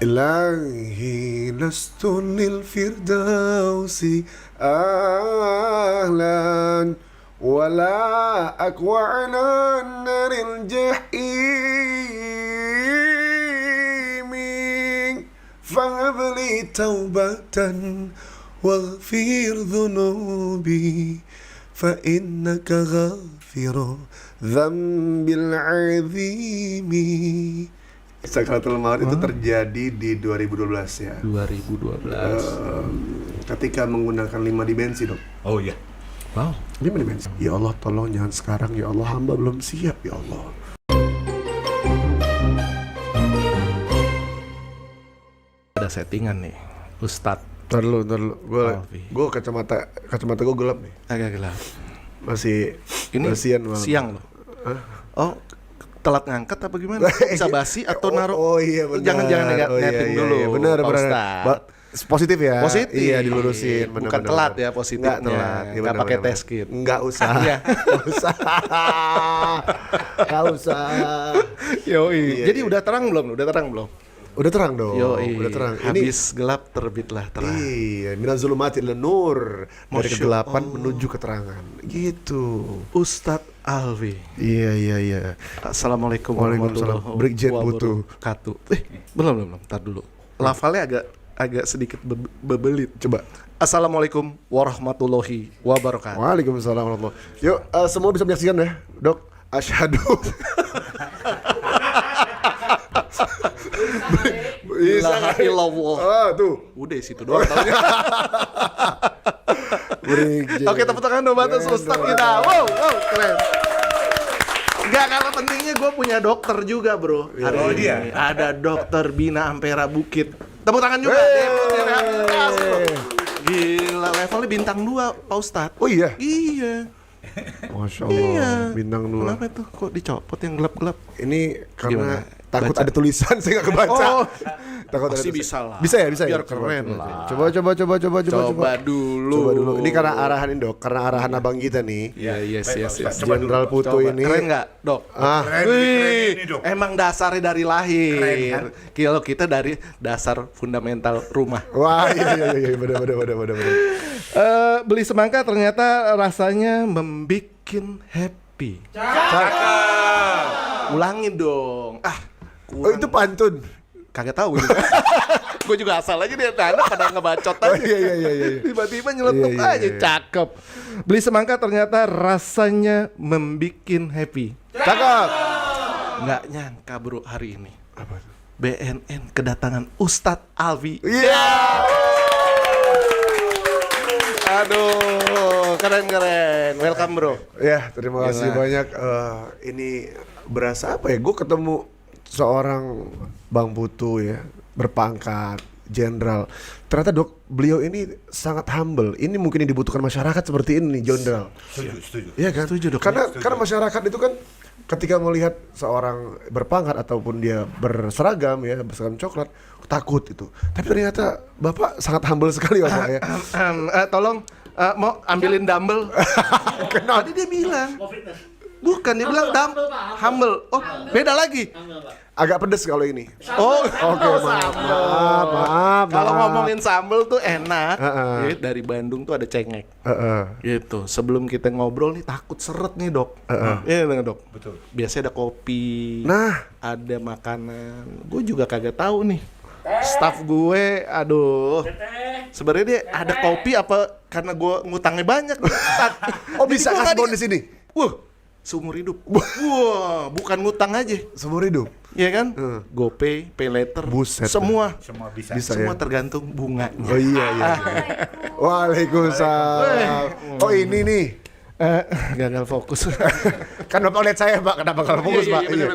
إلهي لست للفردوس أهلا ولا أقوى على النار الجحيم فهب لي توبة واغفر ذنوبي فإنك غافر ذنب العظيم. Sakratul Maut itu terjadi di 2012 ya. 2012. Ketika menggunakan 5 dimensi, Dok. Oh iya. Wow. 5 dimensi. Ya Allah, tolong jangan sekarang ya Allah, hamba belum siap ya Allah. Ada settingan nih, Ustadz. Ntar dulu. Gue kacamata gue gelap nih. Agak gelap. Masih Ini siang loh. Oh, telat ngangkat apa gimana? Bisa basi atau naruh? Oh iya benar. Jangan netting dulu. Iya, benar. Positif ya. Positif. Iya, dilurusin. Bukan telat ya positifnya. Nggak telat. Iya, nggak pakai test kit. Nggak usah. Nggak usah. Yoi. Jadi udah terang belum? Udah terang dong. Yoi. Udah terang. Habis gelap terbitlah terang. Iya, minaz zulumati ilan nur. Dari kegelapan menuju keterangan. Gitu. Ustadz Alwi. Iya. Assalamualaikum Waalaikumsalam. warahmatullahi Brigjen Putu. wabarakatuh. Belum. Ntar dulu. Lafalnya agak sedikit bebelit. Coba. Assalamualaikum warahmatullahi wabarakatuh. Waalaikumsalam warahmatullahi. Yuk, semua bisa menyaksikan ya, Dok. Asyhadu. La ilallah. Ah, tuh. Udah situ doang taunya. Brigjen. Oke, tepuk tangan dong buat Ustadz kita. Wow, keren. Gak kalah pentingnya gue punya dokter juga bro. Hari ini ada Dokter Bina Ampera Bukit. Tepuk tangan juga. Gila, levelnya bintang 2 Pak Ustadz. Oh iya? Iya. Masya Allah, bintang 2. Kenapa itu? Kok dicopot yang gelap-gelap? Ini karena Gimana? takut Baca. ada tulisan, saya nggak kebaca. Oh. Takut ada Pasti tulisan. bisa lah. Bisa ya? Biar Coba, keren coba. lah. Coba dulu. Coba dulu. Ini karena arahan ini, Dok. Karena arahan abang kita nih. Iya, yes. Jenderal Putu ini. Keren nggak, Dok? Ah, Wih, ini, Dok. emang dasarnya dari lahir. Keren, kan? Kalau kita dari dasar fundamental rumah. wah, iya, benar. Beli semangka ternyata rasanya membikin happy. Ulangin dong. Oh, itu pantun. Kagak tahu gitu. Gue juga asal aja dia anak pada ngebacot aja. Iya. Tiba-tiba nyeletuk Iya. aja, cakep. Beli semangka ternyata rasanya membikin happy. Cakep. Nggak nyangka bro hari ini Apa? BNN kedatangan Ustadz Alwi. Iya. Aduh, keren. Welcome bro. Ya, terima kasih Gila. banyak. Ini berasa apa ya? Gue ketemu seorang Bang Putu ya, berpangkat jenderal. Ternyata Dok, beliau ini sangat humble. Ini mungkin yang dibutuhkan masyarakat seperti ini, jenderal. Setuju. Iya kan? Setuju, Dok. Karena masyarakat itu kan ketika melihat seorang berpangkat ataupun dia berseragam coklat, takut itu. Tapi ternyata Bapak sangat humble sekali Bapak ya. Tolong mau ambilin dumbbell. Tadi dia bilang bukan, dia bilang humble. Oh, beda lagi. Agak pedes kalau ini. Oh, Oke, maaf. Kalau ngomongin sambel tuh enak. Heeh. Ya, dari Bandung tuh ada cengek. Heeh. Gitu. Sebelum kita ngobrol nih takut seret nih, Dok. Iya, Dok. Betul. Biasanya ada kopi. Nah, Ada makanan. Gue juga kagak tahu nih. Staff gue, aduh. Sebenarnya dia ada kopi apa karena gue ngutangnya banyak. oh bisa kasih bon di sini. Wah, seumur hidup. Wah, bukan ngutang aja. Seumur hidup. Iya kan? GoPay, Pay Later, Buset. semua. Semua bisa. Bisa Semua ya. tergantung bunganya. Oh iya. Waalaikumsalam. Oh ini nih. Gagal fokus. Kan Bapak lihat saya Pak, kenapa kalau fokus Pak? Bener.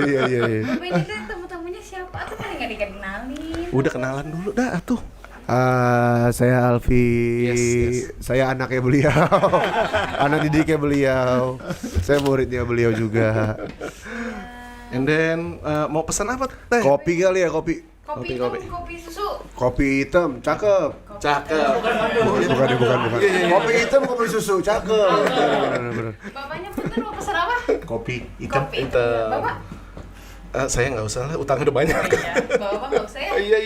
Iya. Bapak ini kan tamu-tamunya siapa? Atau kan nggak dikenalin? Udah kenalan dulu dah tuh. Saya Alfi, Yes. saya anaknya beliau, anak didiknya beliau, saya muridnya beliau juga. And then mau pesan apa teh? Kopi kali ya, kopi. Kopi Kopi. hitam, kopi susu. Kopi hitam, cakep. Cakep. Bukan. Kopi hitam, kopi susu, cakep. Bener. Bapaknya punten mau pesan apa? Kopi hitam. Kopi hitam. Bapak? Saya nggak usah lah, utang udah banyak. Iya, bapak nggak usah ya. Iya.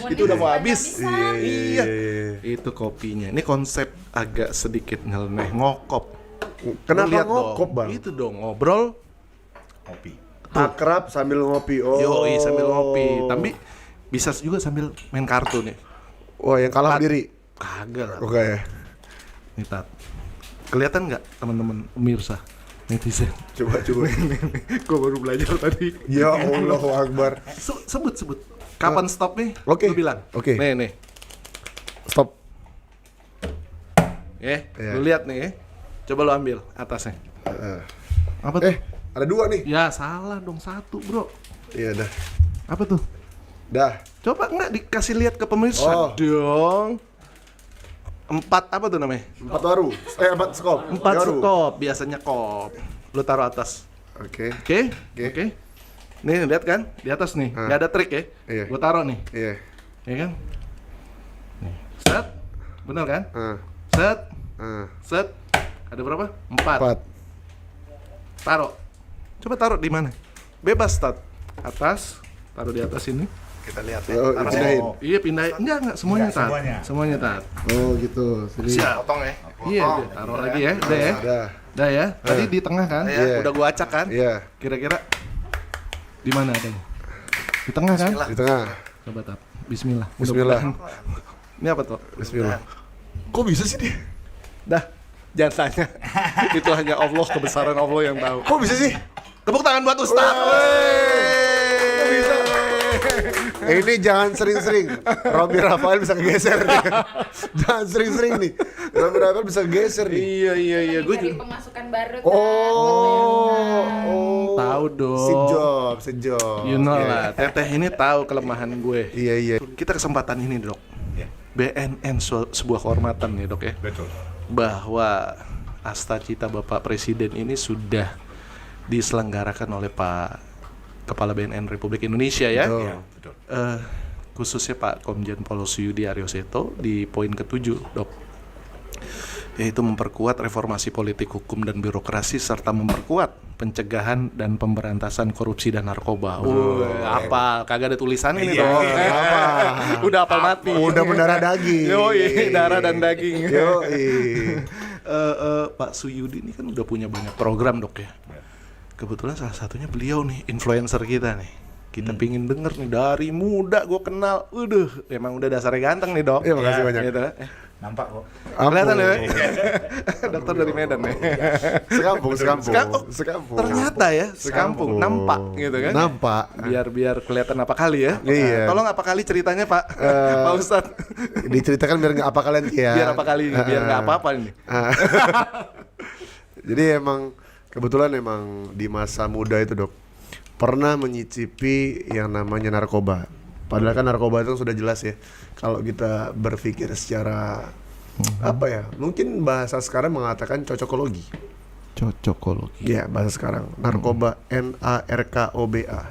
Itu udah mau habis. Bisa. Iya. Itu kopinya. Ini konsep agak sedikit nyeleneh, ngokop. Kenapa Lu lihat ngokop, dong. Bang? Itu dong, ngobrol. Kopi. Akrab sambil ngopi. Oh. Yoi, sambil ngopi. Tapi bisa juga sambil main kartu nih. Wah, yang kalah sendiri. Kagak lah. Oke ya. Nih, Tat. Kelihatan nggak teman-teman pemirsa netizen? Coba. Gue baru belajar tadi. Ya Allah Akbar. Sebut. Kapan stop nih? Oke. Lu bilang. Oke. Nih. Stop. Iya. Iya. Lu lihat nih ya. Coba lu ambil atasnya. Apa tuh? Ada 2 nih. Ya salah dong, 1 bro. Iya dah. Apa tuh? Dah. Coba nggak dikasih lihat ke pemirsa Oh. dong. 4 apa tuh namanya? 4 waru. 4 skop. 4 Waru. skop, biasanya kop. Lu taruh atas. Oke. Oke. Nih lihat kan, di atas nih. Ah. Nggak ada trik ya. Iya. Gua taruh nih, Iya. ya kan? Nih, set. Bener kan? Set. Set. Ada berapa? 4. 4. Taruh. Coba taruh di mana? Bebas, Tat. Atas. Taruh di atas ini. Kita lihat ya. Oh, Taruh pindahin. sini. Iya, pindahin. Enggak, semuanya, Enggak, Tat. semuanya. Semuanya, Tat. Oh gitu. Sini. Siap. Potong ya. Iya, udah. Taruh lagi ya. Udah ya. Dah. Udah ya. Tadi di tengah kan? Iya. Udah gua acak kan? Iya. Kira-kira di mana adanya? Di tengah kan? Di tengah. Coba, Tat. Bismillah. Bismillah. Mudah-mudahan. Ini apa tuh? Bismillah. Kok bisa sih dia? Dah. Jangan tanya. Itu hanya Allah, kebesaran Allah yang tahu. Kok bisa sih? Tepuk tangan buat Ustaz. Ini jangan sering-sering. Robi Rafael bisa kegeser nih. Jangan sering-sering nih. Robi Rafael bisa kegeser nih. Iya. Gue Dari pemasukan baru kan. Oh. tahu dong. Sejam. You know Iya. lah, Teteh ini tahu kelemahan gue. Iya. Kita kesempatan ini, Dok. Ya. BNN sebuah kehormatan nih, Dok ya. Betul. Bahwa Asta Cita Bapak Presiden ini sudah diselenggarakan oleh Pak Kepala BNN Republik Indonesia ya. Betul. Iya, betul. Khususnya Pak Komjen Pol Suyudi Aryoseto di poin ke-7, Dok. Yaitu memperkuat reformasi politik, hukum, dan birokrasi serta memperkuat pencegahan dan pemberantasan korupsi dan narkoba. Apal, kagak ada tulisan ini Iya, dong. iya. Udah apal mati. Udah mendarah daging. Yoi, darah dan daging. Yoi. Pak Suyudi ini kan udah punya banyak program, Dok ya. Kebetulan salah satunya beliau nih, influencer kita nih. Kita pingin denger nih dari muda gue kenal. Emang udah dasarnya ganteng nih, Dok. Iya, makasih banyak. Gitu. Nampak kok. Kelihatan ya? Dokter dari Medan ya. Sekampung. Ternyata ya, sekampung, nampak gitu kan. Nampak. Biar kelihatan apa kali ya. Iya. Tolong apa kali ceritanya, Pak? Pak Ustadz. Diceritakan biar nggak apa kalian ya. Biar apa kali ini, biar nggak apa-apa ini. Jadi kebetulan di masa muda itu, Dok, pernah menyicipi yang namanya narkoba. Padahal kan narkoba itu sudah jelas ya. Kalau kita berpikir secara mungkin bahasa sekarang mengatakan cocokologi. Cocokologi. Ya, bahasa sekarang. Narkoba NARKOBA.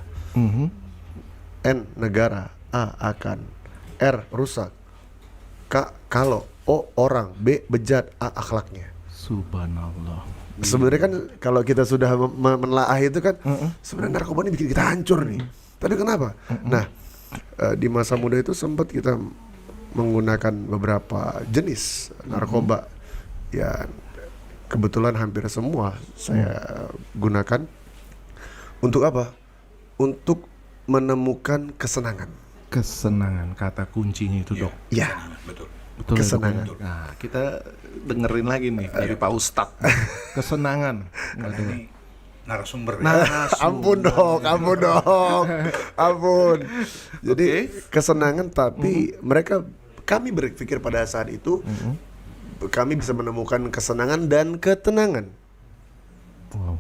N negara, A akan, R rusak, K kalau, O orang, B bejat, A akhlaknya. Subhanallah. Sebenarnya kan kalau kita sudah menelaah itu kan sebenarnya narkoba ini bikin kita hancur nih. Tapi kenapa? Nah, di masa muda itu sempat kita menggunakan beberapa jenis narkoba. Ya kebetulan hampir semua saya gunakan. Untuk apa? Untuk menemukan kesenangan. Kesenangan, kata kuncinya itu, Dok. Ya, Betul. Betul, kesenangan. Dok. Nah, kita dengerin lagi nih dari Pak Ustadz. Kesenangan. Karena ini narasumber. Nah, Ampun dong. Ampun. Jadi kesenangan, tapi kami berpikir pada saat itu kami bisa menemukan kesenangan dan ketenangan. wow.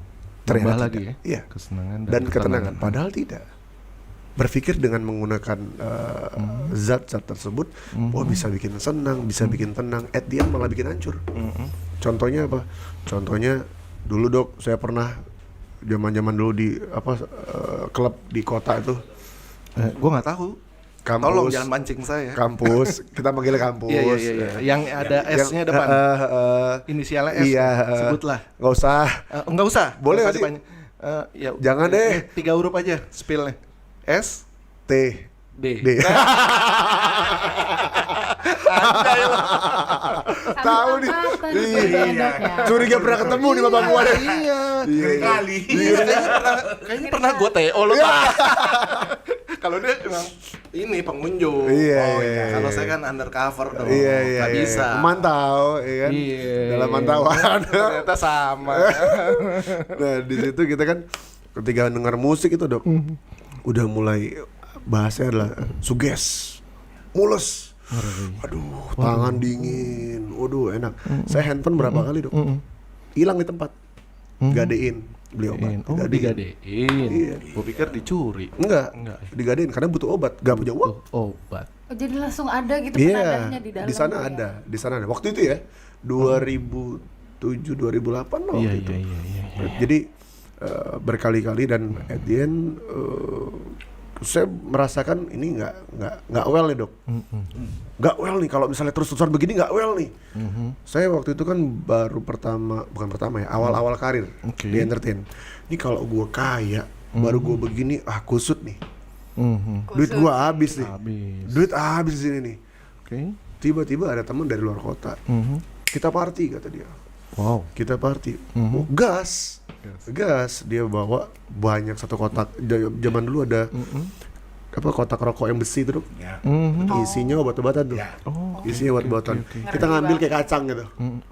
Ternyata Tambah lagi ya. Iya. Kesenangan Dan ketenangan. Padahal tidak. Berpikir dengan menggunakan zat-zat tersebut, bisa bikin senang, bisa bikin tenang. At the end malah bikin hancur. Contohnya apa? Contohnya dulu, Dok, saya pernah zaman dulu di klub di kota itu. Gue nggak tahu. Kampus. Tolong jangan mancing saya. Kampus. Kita manggilnya kampus. Iya. Yang ada S-nya depan. Inisialnya S. Iya. Sebutlah. Nggak usah. Enggak usah. Boleh Nggak nggak sih? usah dipanjang. Ya, Jangan deh. 3 huruf aja spellnya. S T D. D. Tahu nih. Iya. Curiga pernah ketemu di babak gua deh. Iya. Kali. Kayaknya pernah gue TO lo Pak. Kalau dia emang ini pengunjung. Iya, Oh, iya, Kalau iya. saya kan undercover dong. Iya. Nggak bisa. Mantau, ya kan? Iya. Dalam mantauan. Ternyata sama. Nah, di situ kita kan ketika dengar musik itu, Dok, udah mulai bahasanya adalah suges, mules. Aduh, tangan dingin. Waduh, enak. Saya handphone berapa kali, Dok? Hilang di tempat. Gadein beli obat. Oh, digadein. Iya. Gue pikir dicuri. Enggak, Enggak. digadein karena butuh obat, gak punya uang. Obat. Oh, jadi langsung ada gitu Iya, penadahnya di dalam. di sana ya? ada, di sana ada. Waktu itu ya, 2007 2008 loh Iya, waktu itu. iya. Jadi berkali-kali dan at the end saya merasakan ini nggak well nih, Dok. Nggak well nih kalau misalnya terus-terusan begini, nggak well nih. Saya waktu itu kan bukan pertama ya, awal-awal karir Oke. di entertain. Ini kalau gue kaya, baru gue begini, kusut nih. Duit gue habis nih. Duit habis di sini nih. Oke. Tiba-tiba ada teman dari luar kota. Kita party kata dia. Wow. Kita party. Oh, gas. Dia bawa banyak satu kotak. Zaman dulu ada apa kotak rokok yang besi itu, Dok. Ya. Isinya obat-obatan tuh. Ya. Oh, Isinya obat-obatan. oke. Kita ngambil kayak kacang gitu.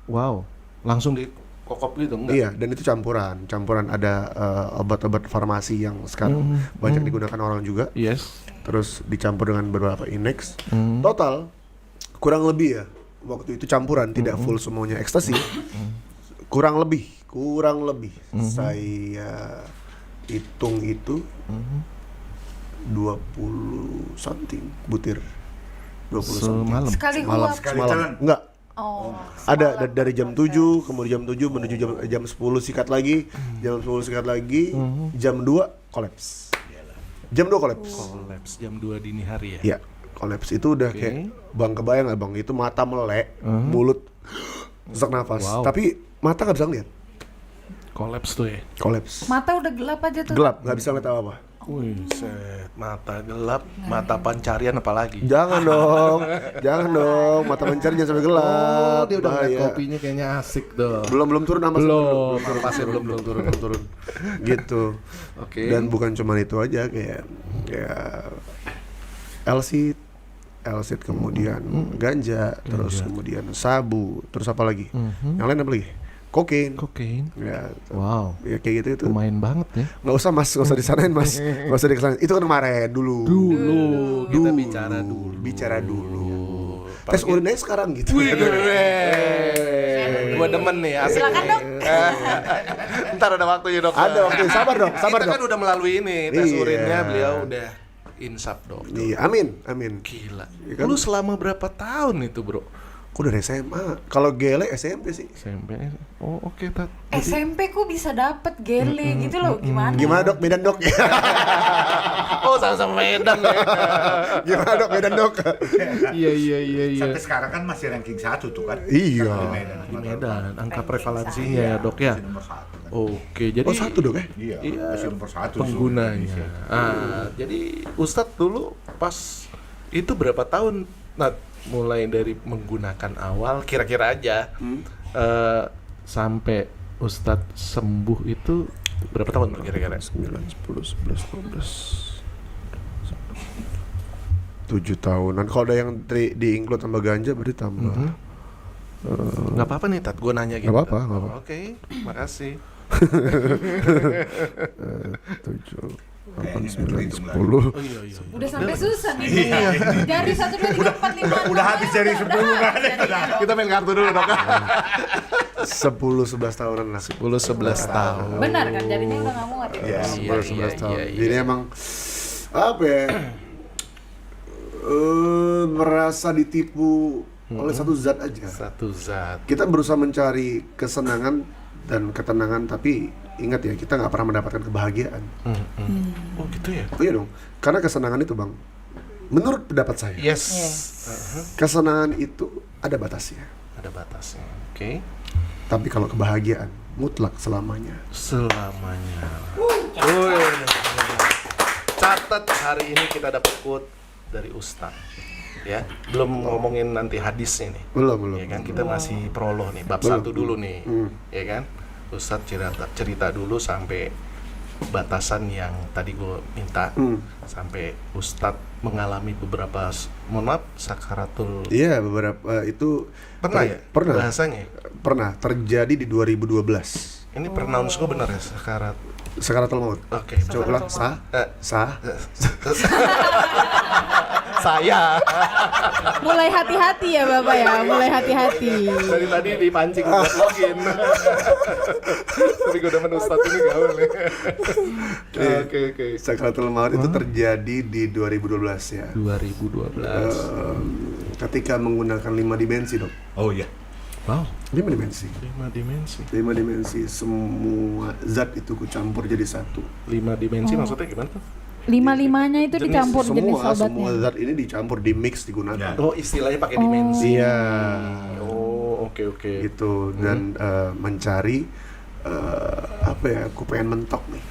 Wow. Langsung dikokop gitu enggak? Iya, dan itu campuran ada obat-obat farmasi yang sekarang banyak digunakan orang juga. Yes. Terus dicampur dengan beberapa Inex. Total kurang lebih ya. Waktu itu campuran, tidak full semuanya ekstasi. Kurang lebih saya hitung itu 20 something butir. 20 something. Semalam. Sekali Semalam, uap. Sekali semalam. jalan. Enggak. Oh. Ada semalam dari jam berproses. 7, kemudian jam 7 menuju jam 10 sikat lagi, jam 10 sikat lagi, jam 2 kolaps. Jam 2 kolaps. Kolaps jam 2 dini hari ya. Iya, kolaps itu udah Oke. kayak Bang, kebayang nggak Bang? Itu mata melek, mulut sesak nafas, Wow. tapi mata nggak bisa ngeliat. Kolaps tuh ya. Kolaps. Mata udah gelap aja tuh. Gelap, nggak bisa ngeliat apa-apa. Wih, set, mata gelap, mata pencarian apalagi. Jangan dong, jangan dong, mata mencari jangan sampai gelap. Dia udah ngeliat bahaya. kopinya kayaknya asik dong. Belum turun nama Belum, napasnya belum turun. Gitu. Oke. Dan bukan cuma itu aja, kayak Elsit kemudian ganja, terus kemudian sabu, terus apa lagi? Yang lain apa lagi? Kokain. Kokain. Ya, Wow. ya kayak gitu itu. Lumayan banget ya. Nggak usah Mas, nggak usah disanain Mas, nggak usah dikesanain. Itu kan kemarin dulu. Kita bicara dulu. Bicara dulu. Tes urin aja sekarang gitu. Gua demen nih, asik. Silakan, Dok. Ntar ada waktunya dok. Ada waktu, sabar dong, sabar Kita dong. kan udah melalui ini tes Iya. urinnya, beliau udah insaf dok. Iya, amin. Gila. Iya kan? Lu selama berapa tahun itu bro? Aku dari SMA. Kalau gele SMP sih. SMP. Oh oke Tat. SMP ku bisa dapet gele gitu loh, gimana? Gimana Dok? Medan Dok? Oh sama-sama Medan ya. Gimana Dok? Medan Dok? Iya. Sampai sekarang kan masih ranking 1 tuh kan. Iya. Di Medan. Di Medan, angka prevalensinya ya dok ya. Masih nomor 1 kan. Oke, jadi Oh, satu Dok ya? Iya, Iya, masih nomor 1 penggunanya. Jadi Ustadz dulu pas itu berapa tahun? Nah, mulai dari menggunakan awal kira-kira aja sampai Ustadz sembuh itu berapa tahun kira-kira? 9, 10, 11, 12 7 tahunan. Kalau ada yang di-include sama ganja berarti tambah. Nggak apa-apa nih Tat, gue nanya gitu. Nggak apa-apa. Oke, makasih. 7, 8, Kayaknya 9, berhitung 10. Oh iya. Udah sampai susah nih. Dari 1, 2, 3, 4, 5. Udah habis dari 10 kan. Kita main kartu dulu dok. 10, 11 tahunan lah. 10-11 tahun. Benar kan, jadinya udah nggak muat ya. Ya, Iya, 11 tahun. iya. Jadi emang apa ya? Merasa ditipu oleh satu zat aja. Satu zat. Kita berusaha mencari kesenangan dan ketenangan, tapi ingat ya, kita nggak pernah mendapatkan kebahagiaan. Oh gitu ya? Oh iya dong, karena kesenangan itu Bang, menurut pendapat saya, Yes. kesenangan itu ada batasnya. Ada batasnya. Oke. Tapi kalau kebahagiaan mutlak selamanya. Selamanya. Woi. Catat hari ini kita dapat quote dari Ustadz. Ya, belum ngomongin nanti hadisnya nih. Belum. Ya kan kita masih prolog nih, bab 1 dulu nih. Ya kan? Ustadz cerita dulu sampai batasan yang tadi gue minta. Sampai Ustadz mengalami beberapa mohon maaf sakaratul. Iya, beberapa itu Pernah ya? Pernah. Bahasanya. Pernah terjadi di 2012. Ini pronounce gue benar ya, sakarat. Sakaratul maut. Oke. Coba ulang. Sah. Saya Mulai hati-hati ya Bapak ya, mulai hati-hati. dari tadi dipancing buat login. Tapi gue demen Ustadz ini gaul nih. Oke. Sakaratul maut itu terjadi di 2012 ya. 2012. Ketika menggunakan 5 dimensi, Dok. Oh iya. Wow, 5 dimensi. 5 dimensi. 5 dimensi, semua zat itu kucampur jadi satu. 5 dimensi maksudnya gimana tuh? 5-5-nya itu dicampur jenis Semua obatnya. zat ini dicampur, di mix, digunakan. Ya. Oh, istilahnya pakai dimensi. Iya. Oh, oke. Gitu, dan mencari apa ya, aku pengen mentok nih.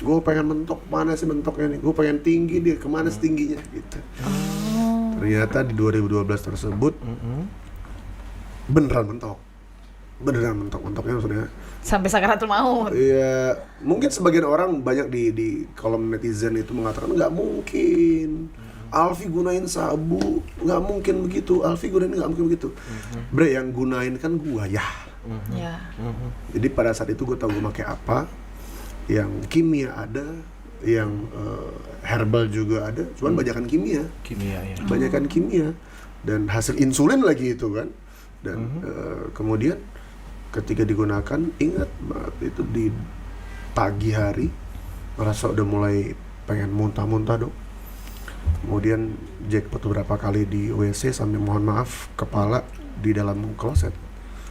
Gue pengen mentok, mana sih mentoknya nih? Gue pengen tinggi dia, kemana setingginya gitu. Ternyata di 2012 tersebut beneran mentoknya maksudnya. Sampai sakaratul maut. Iya, mungkin sebagian orang banyak di kolom netizen itu mengatakan nggak mungkin. Alfi gunain sabu, nggak mungkin begitu. Alfi gunain nggak mungkin begitu. Bre, yang gunain kan gua ya. Ya. Jadi pada saat itu gue tahu gue pakai apa. Yang kimia ada, yang herbal juga ada. Cuman banyakan kimia. Kimia ya. Banyakan kimia dan hasil insulin lagi itu kan. Dan kemudian ketika digunakan, ingat banget itu di pagi hari merasa udah mulai pengen muntah-muntah, Dok. Kemudian jackpot beberapa kali di WC sampai mohon maaf kepala di dalam kloset.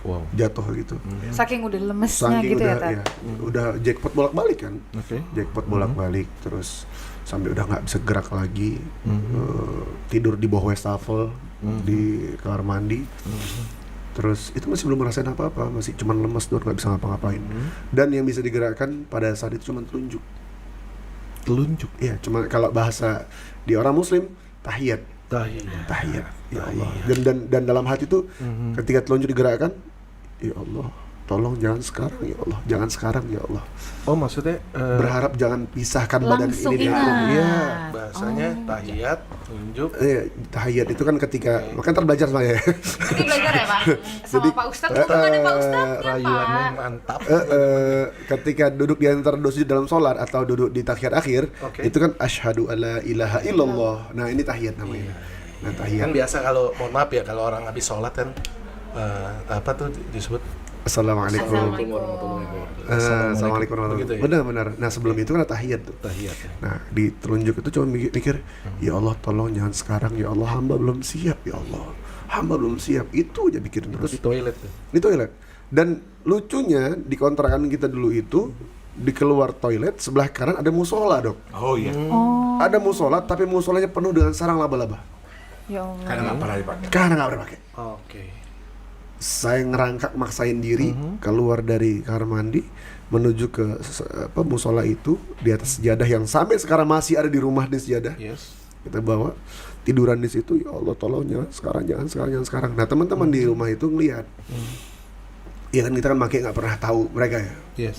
Wow. Jatuh gitu. Saking udah lemesnya Saking gitu udah ya, Tat. udah jackpot bolak-balik kan. Oke. Jackpot bolak-balik terus sampai udah nggak bisa gerak lagi. Tidur di bawah wastafel di kamar mandi. Terus itu masih belum ngerasain apa-apa, masih cuman lemes doang, nggak bisa ngapa-ngapain. Dan yang bisa digerakkan pada saat itu cuma telunjuk. Telunjuk. Iya, cuma kalau bahasa di orang Muslim tahiyat. Tahiyat. Ya Allah. Dan dalam hati itu ketika telunjuk digerakkan, ya Allah, tolong jangan sekarang ya Allah, jangan sekarang ya Allah. Oh, maksudnya Berharap jangan pisahkan badan Langsung ini dari ingat. aku. Iya. bahasanya tahiyat, tunjuk. Tahiyat itu kan ketika makanya ntar belajar sama ya. Jadi belajar ya Pak? Sama Pak Ustadz, itu kan ada Pak Ustadznya Rayuannya Pak. mantap. Ketika duduk di antara dua sujud dalam sholat atau duduk di tahiyat akhir, Oke. itu kan asyhadu alla ilaha illallah. Nah, ini tahiyat namanya. Nah, tahiyat. Kan biasa kalau mohon maaf ya kalau orang habis sholat kan apa tuh disebut Assalamualaikum. Assalamualaikum warahmatullahi Begitu ya? wabarakatuh. Benar. Nah, sebelum itu kan ada tahiyat tuh. tahiyat. Ya. Nah, di telunjuk itu cuma mikir, ya Allah tolong jangan sekarang, ya Allah hamba belum siap, ya Allah hamba belum siap. Itu aja pikirin Itu terus. di toilet tuh. Di toilet. Dan lucunya di kontrakan kita dulu itu di keluar toilet sebelah kanan ada musola, Dok. Oh iya. Ada musola tapi musolanya penuh dengan sarang laba-laba. Ya Allah. Karena nggak pernah dipakai. Karena nggak pernah pakai. Oke. Saya ngerangkak maksain diri keluar dari kamar mandi menuju ke musola itu di atas sejadah yang sampai sekarang masih ada di rumah di sejadah. Yes. Kita bawa tiduran di situ, ya Allah tolong jangan sekarang. Nah, teman-teman di rumah itu ngelihat. Ya kan kita kan pakai nggak pernah tahu mereka ya. Yes.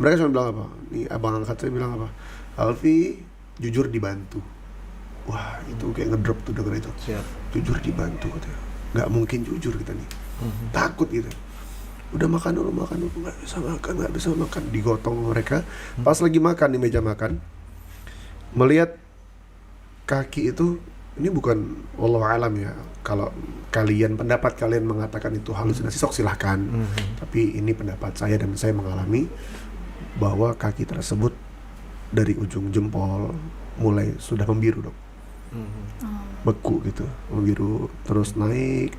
Mereka cuma bilang apa? Nih abang angkat saya bilang apa? Alfi jujur dibantu. Wah, itu kayak ngedrop tuh denger itu. Siap. Jujur dibantu katanya. Nggak mungkin jujur kita nih. Takut gitu. Udah makan dulu, nggak bisa makan. Digotong mereka. Pas lagi makan di meja makan, melihat kaki itu, ini bukan wallahu alam ya. Kalau kalian pendapat kalian mengatakan itu halusinasi, sok silahkan. Tapi ini pendapat saya dan saya mengalami bahwa kaki tersebut dari ujung jempol mulai sudah membiru, Dok. Beku gitu, membiru, terus naik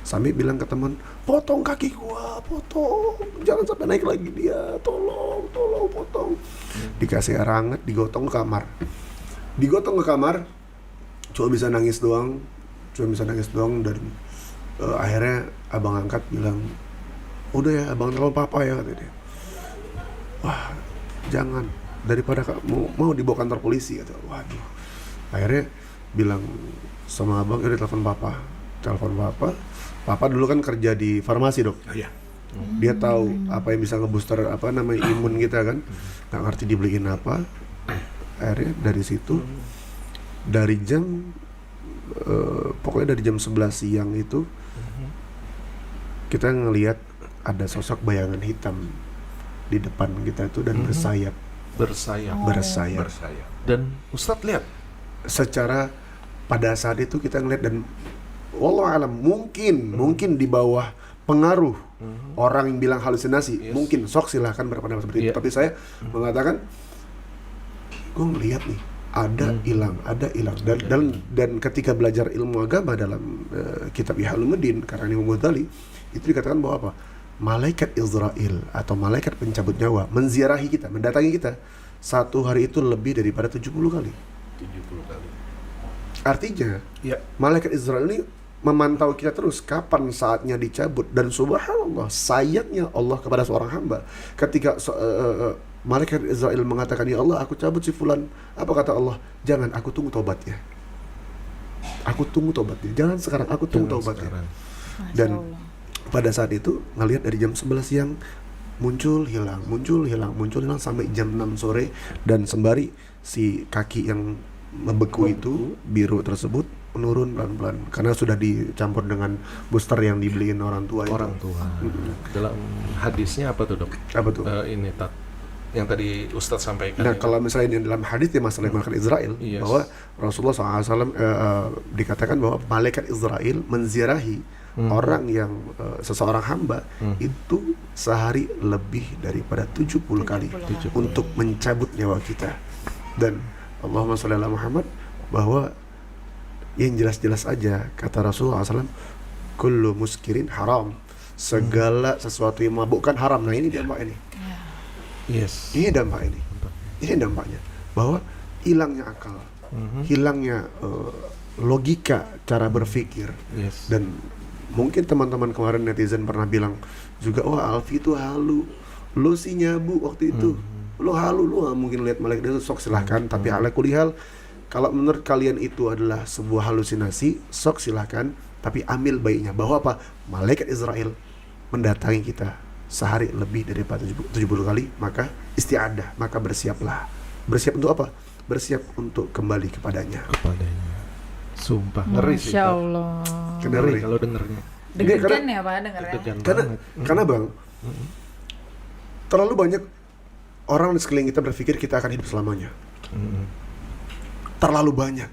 sampai bilang ke teman, potong kaki gua, potong, jangan sampai naik lagi dia, tolong potong. Dikasih air hangat, digotong ke kamar, cuma bisa nangis doang dan akhirnya abang angkat bilang, udah ya abang telepon papa ya, kata dia. Wah jangan, daripada kamu mau dibawa kantor polisi, kata. Waduh, akhirnya bilang sama abang, udah telepon papa. Papa dulu kan kerja di farmasi, Dok. Iya. Dia tahu apa yang bisa ngebooster apa namanya imun kita kan, nggak ngerti dibeliin apa. Akhirnya dari situ, dari jam pokoknya dari jam 11 siang itu kita ngelihat ada sosok bayangan hitam di depan kita itu dan bersayap. Bersayap. Dan Ustadz lihat Secara pada saat itu kita ngelihat, dan wallahu alam mungkin di bawah pengaruh orang yang bilang halusinasi, mungkin sok silahkan berpendapat seperti itu. Iya. Tapi saya mengatakan, gue ngelihat nih ada hilang dan ketika belajar ilmu agama dalam kitab Ihya-Ulumuddin karena Imam Ghazali itu dikatakan bahwa apa, malaikat Israel atau malaikat pencabut nyawa menziarahi kita, mendatangi kita satu hari itu lebih daripada 70 kali. Artinya ya malaikat Israel ini memantau kita terus kapan saatnya dicabut. Dan subhanallah, sayangnya Allah kepada seorang hamba ketika malaikat Israel mengatakan, ya Allah aku cabut si fulan, apa kata Allah? Jangan, aku tunggu tobatnya. Jangan sekarang, aku tunggu tobatnya. Dan pada saat itu ngelihat dari jam 11 siang muncul hilang sampai jam 6 sore, dan sembari si kaki yang membeku itu biru tersebut menurun pelan-pelan karena sudah dicampur dengan booster yang dibeliin orang tua itu. Dalam hadisnya apa tuh, Dok? Apa tuh? Ini yang tadi Ustadz sampaikan. Nah, kalau misalnya ini dalam hadis ya masalah malaikat Israel, Yes. bahwa Rasulullah SAW dikatakan bahwa malaikat Israel menziarahi orang yang seseorang hamba itu sehari lebih daripada 70 kali untuk mencabut nyawa kita. Dan Allahumma sholli ala Muhammad, bahwa yang jelas-jelas aja kata Rasulullah SAW, kullu muskirin haram, segala sesuatu yang memabukkan haram. Nah ini dampak ini. Yes. Ini dampak ini. Ini dampaknya bahwa hilangnya akal, hilangnya logika cara berpikir. Yes. Dan mungkin teman-teman kemarin netizen pernah bilang juga, wah Alfi itu halu, lo sih nyabu waktu itu, lo halu, lo gak mungkin lihat malaikat itu. Sok silahkan, tapi ala kulihal, kalau menurut kalian itu adalah sebuah halusinasi, sok silahkan, tapi ambil baiknya bahwa apa, malaikat Israel mendatangi kita sehari lebih daripada 70 kali, maka isti'adah, maka bersiaplah. Bersiap untuk apa? Bersiap untuk kembali kepadanya. Sumpah ngeri sih. Masya Allah. Ngeri kalau dengernya. Deg-degan ya Pak dengernya. Deg-degan Karena banget. Bang, terlalu banyak orang di sekeliling kita berpikir kita akan hidup selamanya. Terlalu banyak.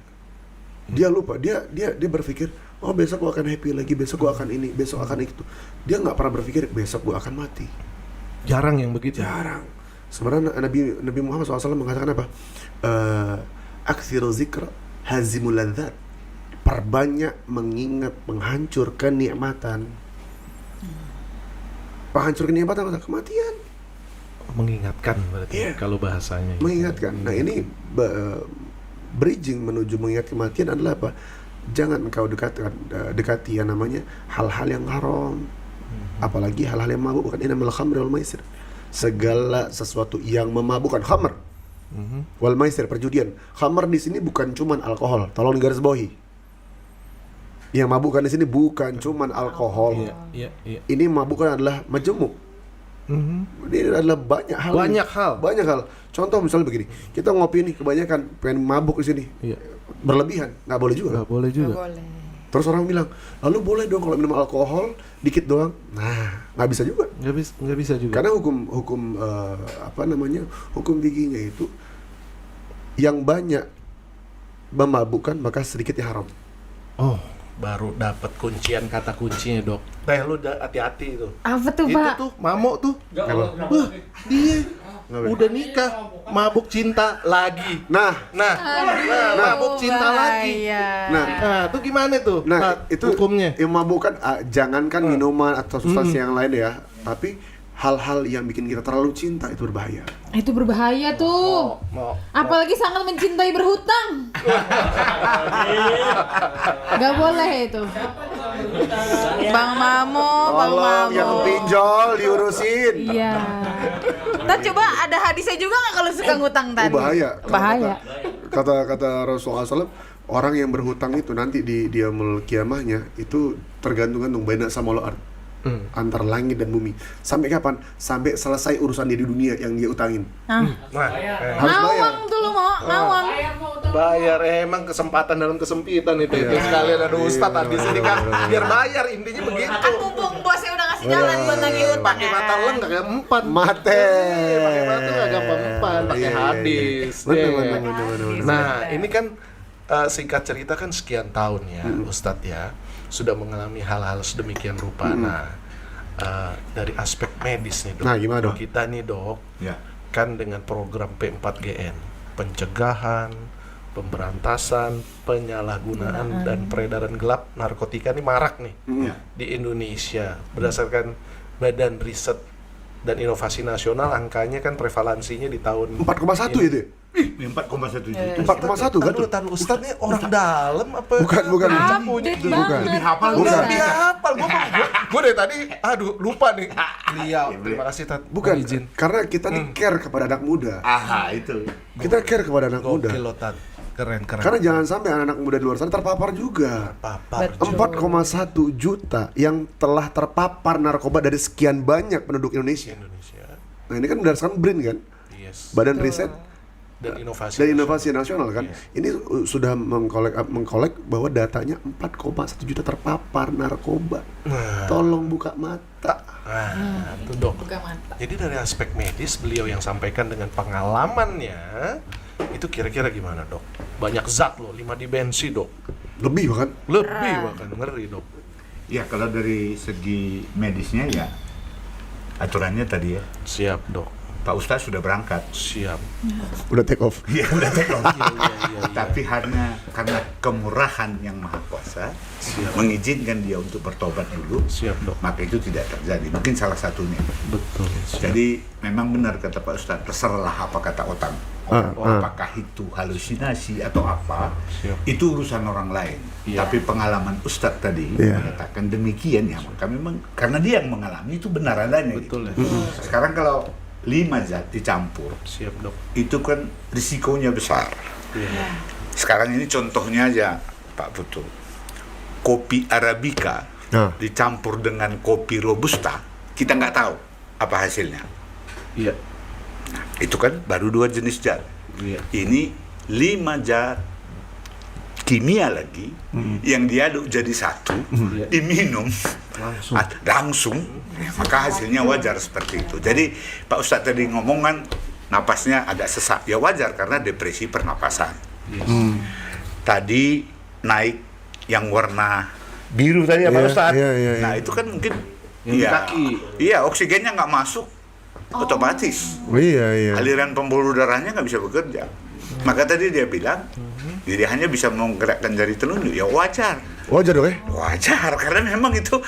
Dia lupa, dia berpikir, oh besok gua akan happy lagi, besok gua akan ini, besok akan itu. Dia nggak pernah berpikir besok gua akan mati. Jarang yang begitu. Jarang. Sebenarnya Nabi Muhammad SAW mengatakan apa? Aktsiru zikra hazimul ladzat. Perbanyak mengingat penghancur kenikmatan. Penghancur kenikmatan apa? Kematian. Mengingatkan berarti Iya. kalau bahasanya. Mengingatkan. Nah ini bridging menuju mengingat kematian adalah apa? Jangan engkau dekati yang namanya hal-hal yang haram, apalagi hal-hal yang mabuk. Bukan innamal khamru wal maisir, segala sesuatu yang memabukkan. Khamr wal maisir, perjudian. Khamr di sini bukan cuman alkohol, tolong digarisbawahi. Yang mabukkan di sini bukan cuman alkohol. Iya. Ini mabukkan adalah majemuk. Ini adalah banyak hal. Contoh misalnya begini, kita ngopi nih kebanyakan, pengen mabuk di sini, Iya. berlebihan, nggak boleh juga. Nggak boleh juga. Boleh. Terus orang bilang, lalu boleh dong kalau minum alkohol dikit doang. Nah, nggak bisa juga. Nggak bisa juga. Karena hukum hukum fikihnya itu yang banyak memabukkan maka sedikitnya haram. Oh, baru dapat kuncian kata kuncinya, Dok. Lu hati-hati itu. Apa tuh, Itu Pak? tuh mamuk tuh. Wah, dia udah nikah, mabuk cinta lagi. Nah, Mabuk cinta lagi. Iya. Nah, itu gimana tuh? nah itu hukumnya. yang memabukkan, jangankan minuman atau substansi yang lain ya, tapi hal-hal yang bikin kita terlalu cinta itu berbahaya. Itu berbahaya tuh. Apalagi sangat mencintai berhutang. Gak boleh itu. Bang Mamo, Bang Tolong yang Mamo. pinjol diurusin. Iya. Ntar coba ada hadisnya juga nggak kalau suka ngutang tadi? Bahaya. Bahaya. Kata Rasulullah SAW, orang yang berhutang itu nanti di yaumul kiamahnya itu tergantung baina sama wal ard. Antar langit dan bumi. Sampai kapan? Sampai selesai urusan dia di dunia yang dia utangin. Nah, Harus bayar. Ngawang tuh lu mau, ngawang. bayar emang kesempatan dalam kesempitan itu sekalian ada ustadz habis ini kan biar bayar intinya begitu. Kan mumpung bosnya udah ngasih jalan buat nagih utang. Pakai mata leng kagak empat. Mate. Pakai mata kagak empat, pakai Iya. hadis. Bener, Iya. bener. Nah, ini kan singkat cerita kan sekian tahun ya Ustadz ya sudah mengalami hal-hal sedemikian rupa. Nah, dari aspek medis nih dok. Nah, gimana, Dok? Kita nih dok, Ya. kan dengan program P4GN, pencegahan, pemberantasan, penyalahgunaan dan peredaran gelap narkotika ini marak nih Ya. di Indonesia. Berdasarkan Badan Riset dan Inovasi Nasional, angkanya kan prevalensinya di tahun 4,1 itu ya? 4,1 juta. 4,1 kan? Tahan Ustadz nih orang dalam apa? Bukan. Update banget. Lebih hafal Bukan. udah. Lebih hafal. Gue dari tadi, aduh lupa nih. Beliau, terima kasih Tat. Bukan. Izin. Karena kita nih care kepada anak muda. Aha, itu. Kita care kepada anak muda. Gokil lo Tat. Keren. Karena jangan sampai anak muda di luar sana terpapar juga. Papar. 4,1 juta yang telah terpapar narkoba dari sekian banyak penduduk Indonesia. Nah, ini kan berdasarkan BRIN kan? Yes. Badan Riset Dan Inovasi. dan Inovasi Nasional kan. Ini sudah mengkolek bahwa datanya 4,1 juta terpapar narkoba. Tolong buka mata. Nah, itu dok. Buka mata. Jadi dari aspek medis beliau yang sampaikan dengan pengalamannya itu kira-kira gimana dok? Banyak zat loh, 5 dimensi dok. Lebih bahkan. Lebih bahkan ngeri dok. Ya, kalau dari segi medisnya ya aturannya tadi ya. Siap dok. Pak Ustadz sudah berangkat. Siap. Udah take off. Iya, udah take off. Iya. Tapi karena kemurahan yang Maha Kuasa mengizinkan dia untuk bertobat dulu, Siap dok. maka itu tidak terjadi. Mungkin salah satunya. Betul. Jadi memang benar kata Pak Ustadz, terserahlah apa kata otak. Apakah itu halusinasi atau apa, Siap. itu urusan orang lain. Iya. Tapi pengalaman Ustadz tadi Iya. mengatakan demikian ya, maka memang karena dia yang mengalami itu benar adanya. Betul gitu. ya. Sekarang kalau 5 zat dicampur, Siap dok. itu kan risikonya besar. Iya. Sekarang ini contohnya aja Pak Putu, kopi Arabica Nah. dicampur dengan kopi Robusta, kita nggak tahu apa hasilnya. Iya. Itu kan baru 2 jenis zat. Iya. Ini 5 zat kimia lagi yang diaduk jadi satu, diminum langsung, maka hasilnya wajar seperti itu. Jadi Pak Ustadz tadi ngomong kan napasnya agak sesak, ya wajar karena depresi pernapasan. Tadi naik yang warna biru tadi ya Pak Iya, Ustadz. iya. Nah itu kan mungkin Yang di iya, kaki. iya oksigennya nggak masuk otomatis. Oh, iya. Aliran pembuluh darahnya nggak bisa bekerja. Maka tadi dia bilang, dia hanya bisa menggerakkan jari telunjuk. Ya wajar, Wajar dong ya? wajar karena memang itu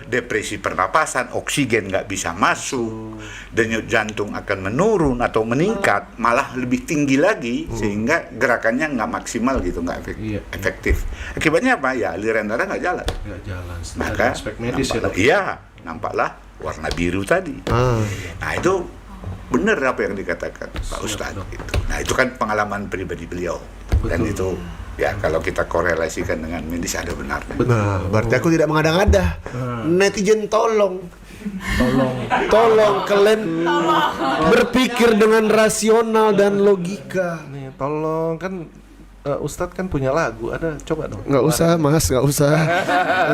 depresi pernapasan, oksigen nggak bisa masuk, denyut jantung akan menurun atau meningkat, malah lebih tinggi lagi sehingga gerakannya nggak maksimal gitu, nggak Iya. efektif. Akibatnya apa? Ya aliran darah nggak jalan. Nggak jalan. Maka Ada aspek medis ya dok. nampaklah warna biru tadi. Ah. Nah itu benar apa yang dikatakan Pak Ustadz gitu. Nah itu kan pengalaman pribadi beliau dan Betul. itu ya kalau kita korelasikan dengan medis ada benarnya. Nah, berarti aku tidak mengada-ngada. Netizen tolong kalian berpikir dengan rasional dan logika. Nih, tolong kan Ustadz kan punya lagu, ada coba dong. Nggak usah mas, nggak usah.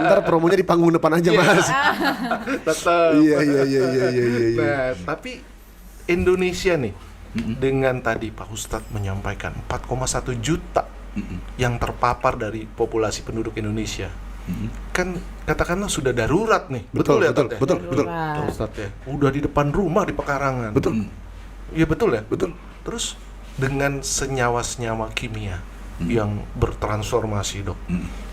Ntar promonya di panggung depan aja mas. Tetap. Iya. Nah, tapi Indonesia nih dengan tadi Pak Ustadz menyampaikan 4,1 juta yang terpapar dari populasi penduduk Indonesia. Kan katakanlah sudah darurat nih. Betul. ya, Tat, ya? Betul. Pak Ustadz ya. Udah di depan rumah di pekarangan. Betul. Iya betul ya? Betul. Terus dengan senyawa-senyawa kimia yang bertransformasi dok,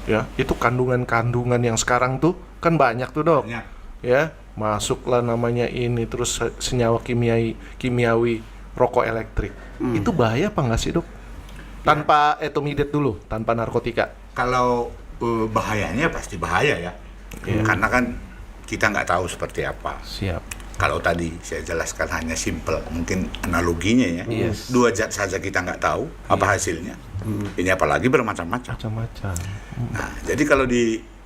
ya itu kandungan-kandungan yang sekarang tuh kan banyak tuh dok, Banyak. ya masuklah namanya ini terus senyawa kimiawi rokok elektrik, itu bahaya apa nggak sih dok? Tanpa etomidate dulu, tanpa narkotika. Kalau bahayanya pasti bahaya ya. Karena kan kita nggak tahu seperti apa. Siap. Kalau tadi saya jelaskan hanya simple, mungkin analoginya ya. Yes. 2 zat saja kita nggak tahu apa hasilnya. Ini apalagi bermacam-macam. Macam-macam. Nah, jadi kalau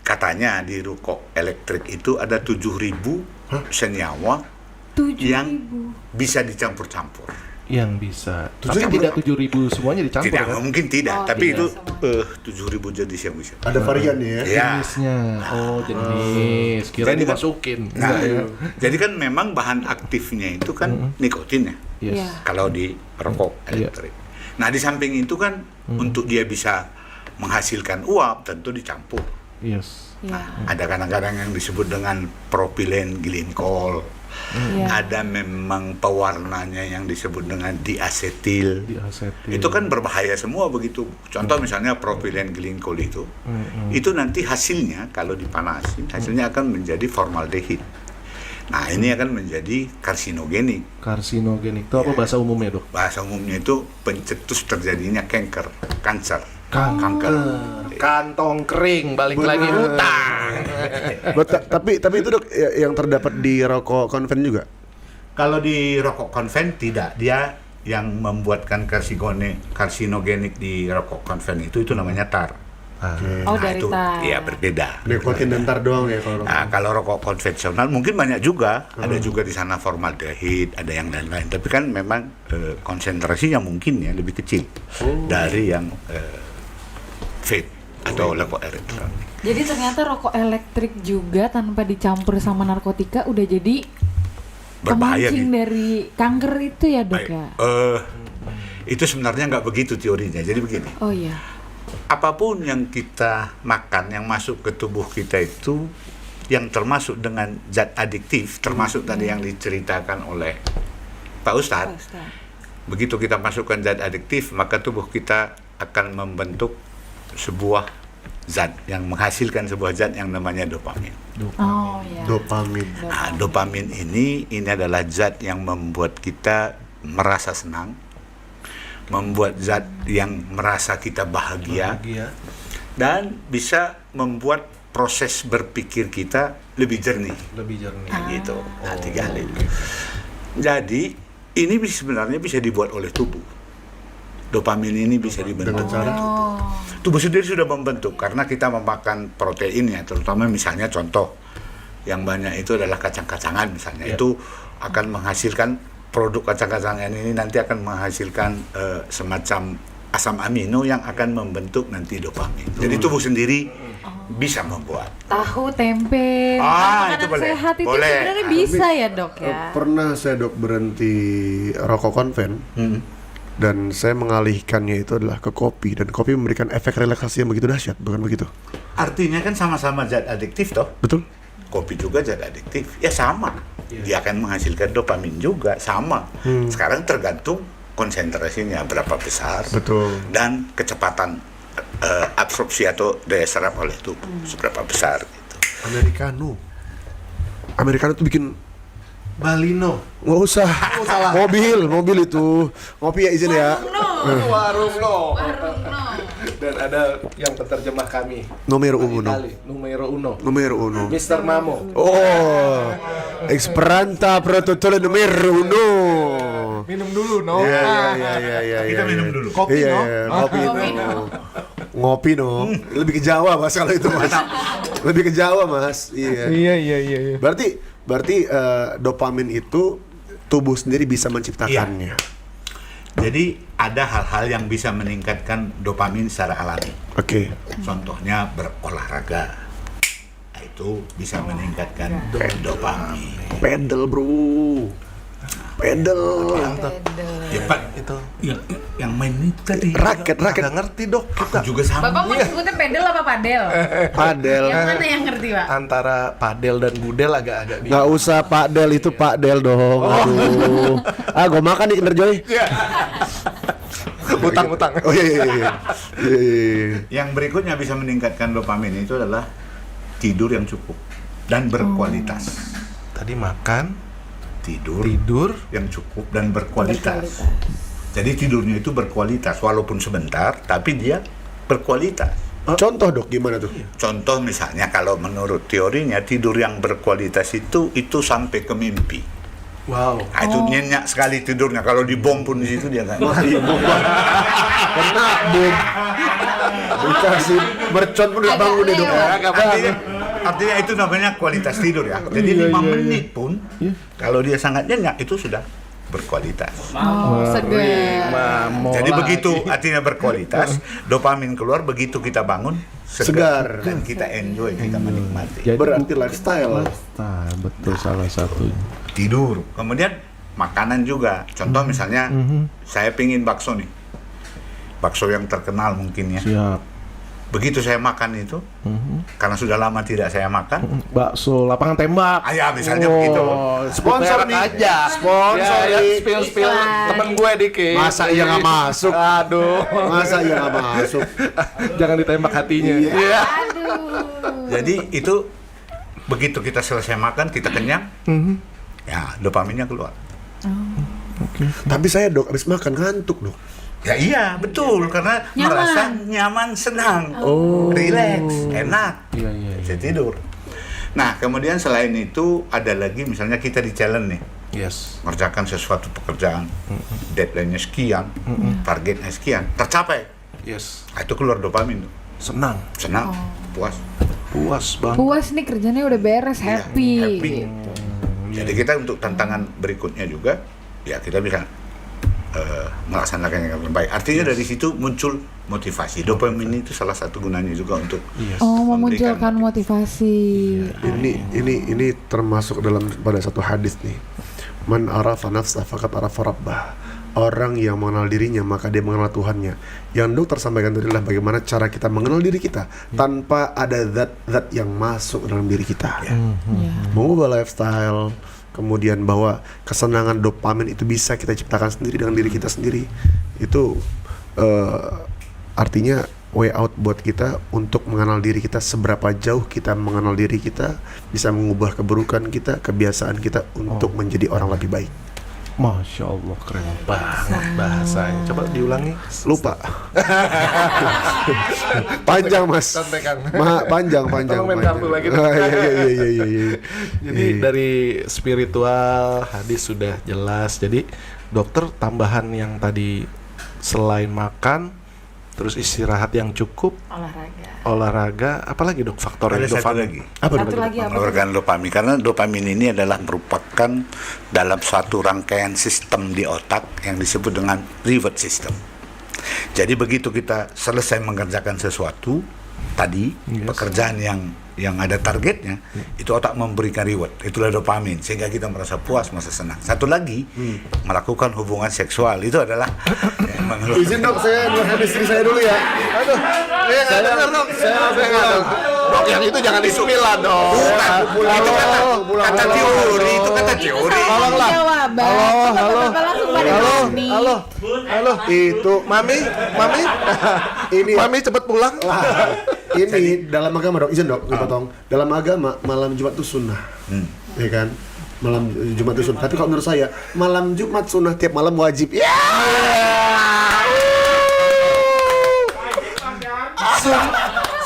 katanya di rokok elektrik itu ada 7.000 senyawa yang bisa dicampur-campur. Yang bisa. Tapi 7.000? tidak 7.000 semuanya dicampur Tidak, kan? mungkin tidak, Oh, tapi tidak itu 7.000 jenis yang bisa. Ada variannya ya. Ya. Jenisnya. Oh, jenis. Kira Jadi kan- dimasukin. Nah, Enggak ya? jadi kan memang bahan aktifnya itu kan nikotin ya. Yes. Iya. Kalau di rokok Iya. elektrik. Nah, di samping itu kan untuk dia bisa menghasilkan uap tentu dicampur. Yes. Iya. Ada kadang-kadang yang disebut dengan propilen glikol. Iya. Ada memang pewarnanya yang disebut dengan diasetil. Diasetil. Itu kan berbahaya semua begitu. Contoh misalnya propilen glikol itu nanti hasilnya kalau dipanasin hasilnya akan menjadi formaldehid. Nah, ini akan menjadi karsinogenik. Karsinogenik. Itu apa bahasa umumnya, Dok? Bahasa umumnya itu pencetus terjadinya kanker. Kanker. Kantong kering, balik lagi utang. Tapi itu Dok yang terdapat di rokok konven juga. Kalau di rokok konven tidak, dia yang membuatkan karsinogenik di rokok konven itu namanya tar. Oh, Nah, dari itu tar. ya berbeda. Nikotin dan tar doang ya kalau. Nah, kalau rokok konvensional mungkin banyak juga, ada juga di sana formaldehid, ada yang lain-lain. Tapi kan memang konsentrasinya mungkin ya lebih kecil dari yang vape atau rokok elektronik. Jadi ternyata rokok elektrik juga tanpa dicampur sama narkotika udah jadi Berbahaya pemancing gitu. dari kanker itu ya, Dok Baik. ya? Itu sebenarnya nggak begitu teorinya. Jadi begini. Oh iya. Apapun yang kita makan, yang masuk ke tubuh kita itu, yang termasuk dengan zat adiktif, termasuk tadi yang diceritakan oleh Pak Ustadz, Pak Ustadz. begitu kita masukkan zat adiktif, maka tubuh kita akan membentuk sebuah zat, yang menghasilkan sebuah zat yang namanya dopamin. Oh iya. Dopamin. Nah, dopamin ini adalah zat yang membuat kita merasa senang, membuat zat yang merasa kita bahagia. Dan bisa membuat proses berpikir kita lebih jernih. Lebih jernih. Gitu. Nah, 3 hal itu. Jadi ini sebenarnya bisa dibuat oleh tubuh. Dopamin ini bisa dibentuk oleh tubuh. Tubuh sendiri sudah membentuk karena kita memakan proteinnya, terutama misalnya contoh yang banyak itu adalah kacang-kacangan misalnya. Itu akan menghasilkan produk kacang-kacangan ini nanti akan menghasilkan semacam asam amino yang akan membentuk nanti dopamin. Jadi tubuh sendiri bisa membuat. Tahu, tempe, Ah, itu makanan boleh. sehat itu Boleh. sebenarnya bisa ya, Dok ya? Pernah saya Dok berhenti rokok konven dan saya mengalihkannya itu adalah ke kopi, dan kopi memberikan efek relaksasi yang begitu dahsyat, bukan begitu? Artinya kan sama-sama zat adiktif toh. Betul? Kopi juga zat adiktif. Ya sama. Dia akan menghasilkan dopamin juga sama. Sekarang tergantung konsentrasinya berapa besar. Betul. Dan kecepatan absorpsi atau daya serap oleh tubuh seberapa besar gitu. Americano tuh bikin Balino. nggak usah. mobil itu ngopi ya izin ya. Warung no. Dan ada yang penerjemah kami. Numero uno. Itali, numero uno. Numero uno. Mr. Mamo. Oh, Esperanta prototipe numero uno. Minum dulu, no. Iya. Kita minum dulu. Kopi, Iya, no. ngopi no. Ngopi no. Lebih ke Jawa Mas kalau itu Mas. Lebih ke Jawa Mas. Iya. Iya. Berarti dopamin itu tubuh sendiri bisa menciptakannya. Jadi ada hal-hal yang bisa meningkatkan dopamin secara alami. Oke. Contohnya berolahraga. Nah, itu bisa meningkatkan dopamin. Pedal bro. Pedal. Ya Pak, Itu. yang main ini tadi. Raket. Nggak ngerti, Dok. Kita Juga sama. Bapak mau disebutnya pedel apa padel? Padel. Yang mana yang ngerti, Pak? antara padel dan budel agak-agak Nggak usah Pak Del, itu Pak Del dong. Aduh. Gue makan nih Kinder Joy. utang-utang. Oh iya. Yang berikutnya bisa meningkatkan dopamin itu adalah tidur yang cukup dan berkualitas. Tadi makan, Tidur yang cukup dan berkualitas. Jadi tidurnya itu berkualitas walaupun sebentar, tapi dia berkualitas. Contoh dok, gimana tuh? Contoh misalnya kalau menurut teorinya tidur yang berkualitas itu sampai ke mimpi. Wow. Nah, itu nyenyak sekali tidurnya. Kalau dibom pun di situ dia nggak. Karena bom dikasih mercon pun nggak bangun deh dok. Artinya itu namanya kualitas tidur ya. Jadi 5 menit pun kalau dia sangat nyenyak itu sudah berkualitas. Segar. Jadi begitu artinya berkualitas, dopamin keluar begitu kita bangun segar dan kita enjoy, kita menikmati. Berarti lifestyle. Betul, salah satunya. Tidur. Kemudian makanan juga. Contoh misalnya saya pingin bakso nih. Bakso yang terkenal mungkin ya. Siap. Begitu saya makan itu, karena sudah lama tidak saya makan, Bakso lapangan tembak. ya misalnya begitu. Sponsor nih. aja. Sponsor Ya, nih. spill temen gue dikit. Masa iya nggak masuk? Aduh. Masa iya nggak masuk? Jangan ditembak hatinya. Iya. Jadi itu begitu kita selesai makan, kita kenyang, ya dopaminnya keluar. Tapi saya dok, habis makan ngantuk dok. Ya iya betul karena Nyaman. merasa nyaman, senang, relax, enak, Iya, iya. bisa tidur. Nah kemudian selain itu ada lagi misalnya kita di challenge nih, Yes. mengerjakan sesuatu pekerjaan, deadline-nya sekian, targetnya sekian, tercapai, Yes. nah, itu keluar dopamin tuh. Senang, Senang, puas. puas banget. Puas nih kerjanya udah beres, Iya, happy. happy. Jadi kita untuk tantangan berikutnya juga, ya kita bisa melaksanakan yang lebih baik. Artinya dari situ muncul motivasi. Dopamin itu salah satu gunanya juga untuk Memunculkan motivasi. Ini termasuk dalam pada satu hadis nih. Man arafa nafsa faqad arafa rabbah. Orang yang mengenal dirinya maka dia mengenal Tuhannya. Yang dokter sampaikan tadi adalah bagaimana cara kita mengenal diri kita tanpa ada zat-zat yang masuk dalam diri kita. Mengubah lifestyle, kemudian bahwa kesenangan dopamin itu bisa kita ciptakan sendiri dengan diri kita sendiri. Itu artinya way out buat kita untuk mengenal diri kita, seberapa jauh kita mengenal diri kita, bisa mengubah keburukan kita, kebiasaan kita untuk menjadi orang lebih baik. Masya Allah, keren Banget bahasanya. Coba diulangi. Lupa. Panjang mas. Santai, Kang. Panjang. Tolong main kartu lagi. Iya. Jadi dari spiritual hadis sudah jelas. Jadi dokter tambahan yang tadi selain makan, terus istirahat yang cukup, olahraga, apalagi dok faktor ada satu dopamin? lagi. Apa Satu lagi apa? Mengeluarkan dopamin karena dopamin ini adalah merupakan dalam suatu rangkaian sistem di otak yang disebut dengan reward system. Jadi begitu kita selesai mengerjakan sesuatu tadi, pekerjaan yang ada targetnya, itu otak memberikan reward, itulah dopamin, sehingga kita merasa puas, merasa senang. Satu lagi, melakukan hubungan seksual itu adalah Izin dok, saya nelfon istri saya dulu ya. Aduh, saya nggak dengar dok. Saya nggak dengar. Dok, yang itu jangan di-spill lah dok. itu kata teori, itu kata teori. Tolonglah. Jawaban. Bapak langsung pada nih. Halo. Itu Mami. ini Mami cepet pulang. ini dalam agama dok, izin dok, dipotong. Dalam agama malam Jumat itu sunnah, ya kan? Malam Jumat itu sunnah. Tapi kalau menurut saya malam Jumat sunnah, tiap malam wajib. Ya.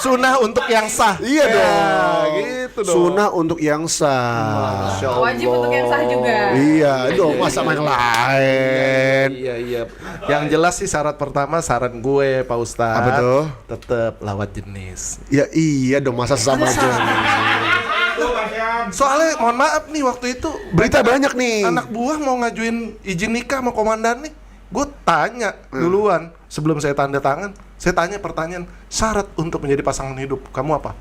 Sunnah untuk yang sah. Iya dong. Gitu dong. Sunnah untuk yang sah. Masya Allah. Wajib untuk yang sah juga. Iya, dong masa main lain. Iya. Yang jelas sih syarat pertama, saran gue Pak Ustadz. Apa tuh? Tetap lawat jenis. Ya iya dong, masa sama aja. Soalnya mohon maaf nih, waktu itu Berita banyak nih. anak buah mau ngajuin izin nikah sama komandan nih. Gue tanya duluan sebelum saya tanda tangan, saya tanya pertanyaan, syarat untuk menjadi pasangan hidup kamu apa?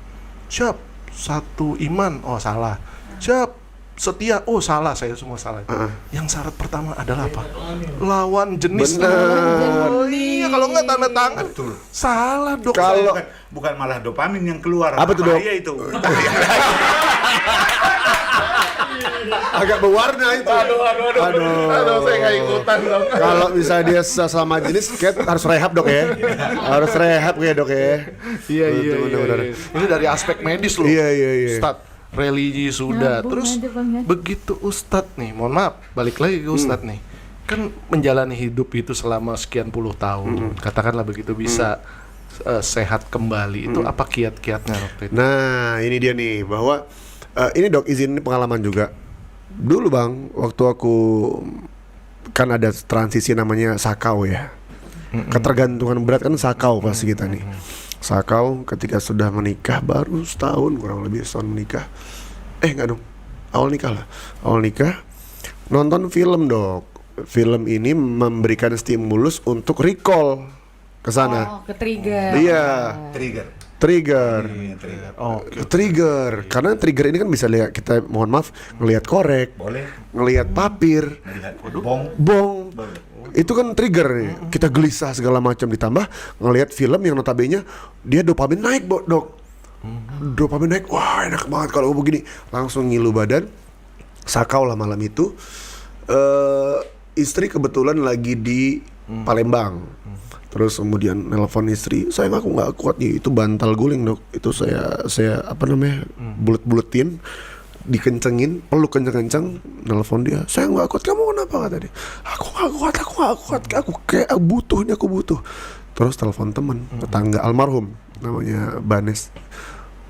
Siap, satu iman, oh salah. Siap, setia, oh salah, saya semua salah. Yang syarat pertama adalah apa? Lawan jenis. Bener. Oh iya, kalau nggak tanda tangan, salah dok. Kalau Bukan malah dopamin yang keluar. Apa tuh, Dok? Bahaya itu. agak berwarna itu. Aduh, saya nggak ikutan dong. Kalau misalnya dia sesama jenis, kayak harus rehab dok ya. Harus rehab ya dok ya. Iya. Benar. Ini dari aspek medis loh. Iya. Ustadz, religi sudah. Nyambung Terus aja, Bang, ya. begitu Ustadz nih, mohon maaf, balik lagi ke Ustadz nih. Kan menjalani hidup itu selama sekian puluh tahun. Katakanlah begitu bisa sehat kembali. Itu apa kiat-kiatnya waktu itu? Nah, ini dia nih bahwa ini Dok izin ini pengalaman juga. Dulu Bang, waktu aku kan ada transisi namanya sakau ya. Ketergantungan berat kan sakau pasti kita nih. Sakau ketika sudah menikah baru setahun kurang lebih setahun menikah. Enggak dong. Awal nikah nonton film Dok. Film ini memberikan stimulus untuk recall ke sana. Oh, ke trigger. Iya. Trigger. Trigger. Karena trigger ini kan bisa lihat, kita mohon maaf ngelihat korek, Boleh. ngelihat papir, Melihat bong. bong. Itu kan trigger nih. Kita gelisah segala macam, ditambah ngelihat film yang notabene dia dopamin naik, Dok. Dopamin naik. Wah, enak banget kalau begini. Langsung ngilu badan. Sakau lah malam itu. Istri kebetulan lagi di Palembang. Terus kemudian nelpon istri, sayang aku nggak kuat nih, itu bantal guling Dok, itu saya apa namanya bulet-buletin, dikencengin, peluk kenceng-kenceng, nelpon dia, saya nggak kuat, kamu kenapa kata dia, aku nggak kuat, aku kayak aku butuh, terus telepon temen, tetangga almarhum, namanya Banes,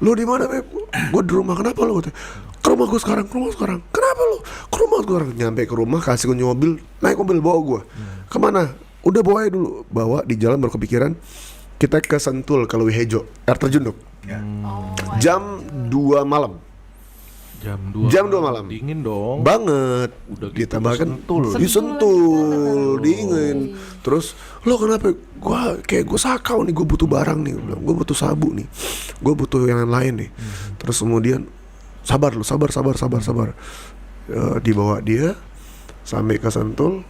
lu di mana Beb? Gue di rumah, kenapa lu? Ke rumah gue sekarang, kenapa lu? Ke rumah gue sekarang, nyampe ke rumah kasih kunci mobil, naik mobil bawa gue, kemana? Udah bawa aja dulu, bawa di jalan baru kepikiran kita ke Sentul, ke Lewihejo, air terjun Dok. Jam 2 malam. Jam 2 malam. Dingin dong. Banget. Udah gitu Ditambahkan Sentul. di Sentul, dingin. Terus, lo kenapa? Gue sakau nih, gue butuh barang nih, gue butuh sabu nih, gue butuh yang lain nih. Terus kemudian sabar. Dibawa dia sampai ke Sentul,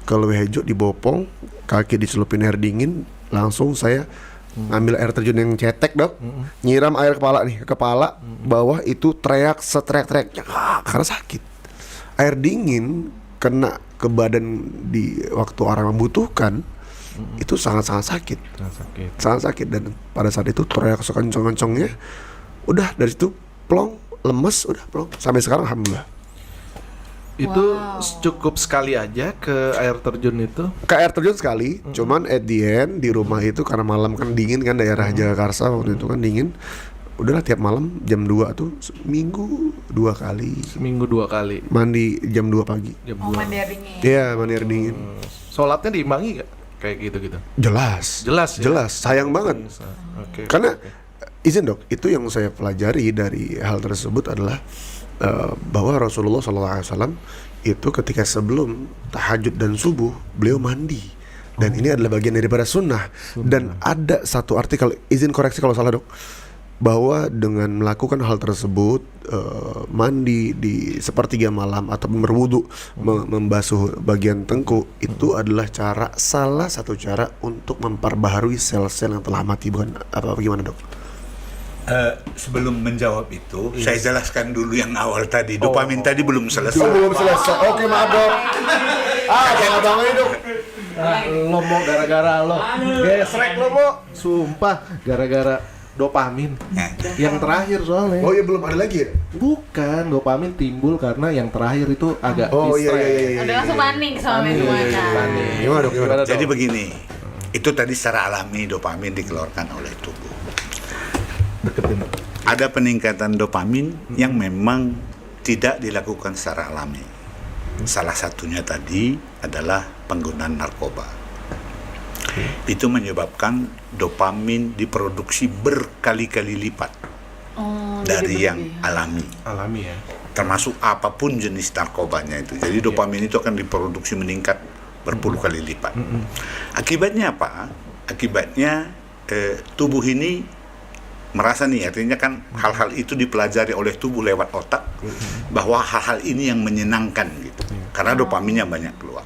ke Lewihejo, dibopong, kaki dicelupin air dingin, langsung saya ngambil air terjun yang cetek Dok, nyiram air kepala nih, ke kepala, bawah itu teriak seteriak-teriaknya karena sakit. Air dingin kena ke badan di waktu orang membutuhkan itu sangat-sangat sakit. Sangat sakit, dan pada saat itu teriak sekencang-kencangnya, udah dari situ plong, lemes, udah plong. Sampai sekarang alhamdulillah. Itu cukup sekali aja ke air terjun itu. Ke air terjun sekali, cuman at the end di rumah itu karena malam kan dingin kan, daerah Jagakarsa waktu itu kan dingin. Udahlah tiap malam jam 2 tuh seminggu 2 kali. Seminggu 2 kali. Mandi jam 2 pagi. Jam Oh, 2. mandi air dingin. Iya, mandi air dingin. Sholatnya diimbangi gak? Kayak gitu-gitu. Jelas. Jelas ya? Jelas, sayang banget. Oke. Karena izin Dok, itu yang saya pelajari dari hal tersebut adalah bahwa Rasulullah SAW itu ketika sebelum tahajud dan subuh beliau mandi, dan ini adalah bagian daripada sunnah. Dan ada satu artikel, izin koreksi kalau salah Dok, bahwa dengan melakukan hal tersebut, mandi di sepertiga malam atau berwudu, membasuh bagian tengkuk, itu adalah salah satu cara untuk memperbaharui sel-sel yang telah mati, bukan apa gimana Dok? Sebelum menjawab itu, saya jelaskan dulu yang awal tadi. Dopamin tadi belum selesai. Belum selesai. Oke, maaf Dok. Abang ini Dok. Lo mau gara-gara lo gesrek lo mau, sumpah gara-gara dopamin. Yang terakhir soalnya. Oh iya, belum ada lagi ya? Bukan, dopamin timbul karena yang terakhir itu agak Oh iya. Udah langsung panik soalnya semuanya. Gimana Dok? Gimana? Jadi begini, itu tadi secara alami dopamin dikeluarkan oleh tubuh. Ada peningkatan dopamin yang memang tidak dilakukan secara alami. Salah satunya tadi adalah penggunaan narkoba. Itu menyebabkan dopamin diproduksi berkali-kali lipat dari yang alami. alami ya. Termasuk apapun jenis narkobanya itu. Jadi dopamin itu akan diproduksi meningkat berpuluh kali lipat. Akibatnya apa? Akibatnya tubuh ini merasa nih, artinya kan hal-hal itu dipelajari oleh tubuh lewat otak, bahwa hal-hal ini yang menyenangkan gitu, karena dopaminnya banyak keluar.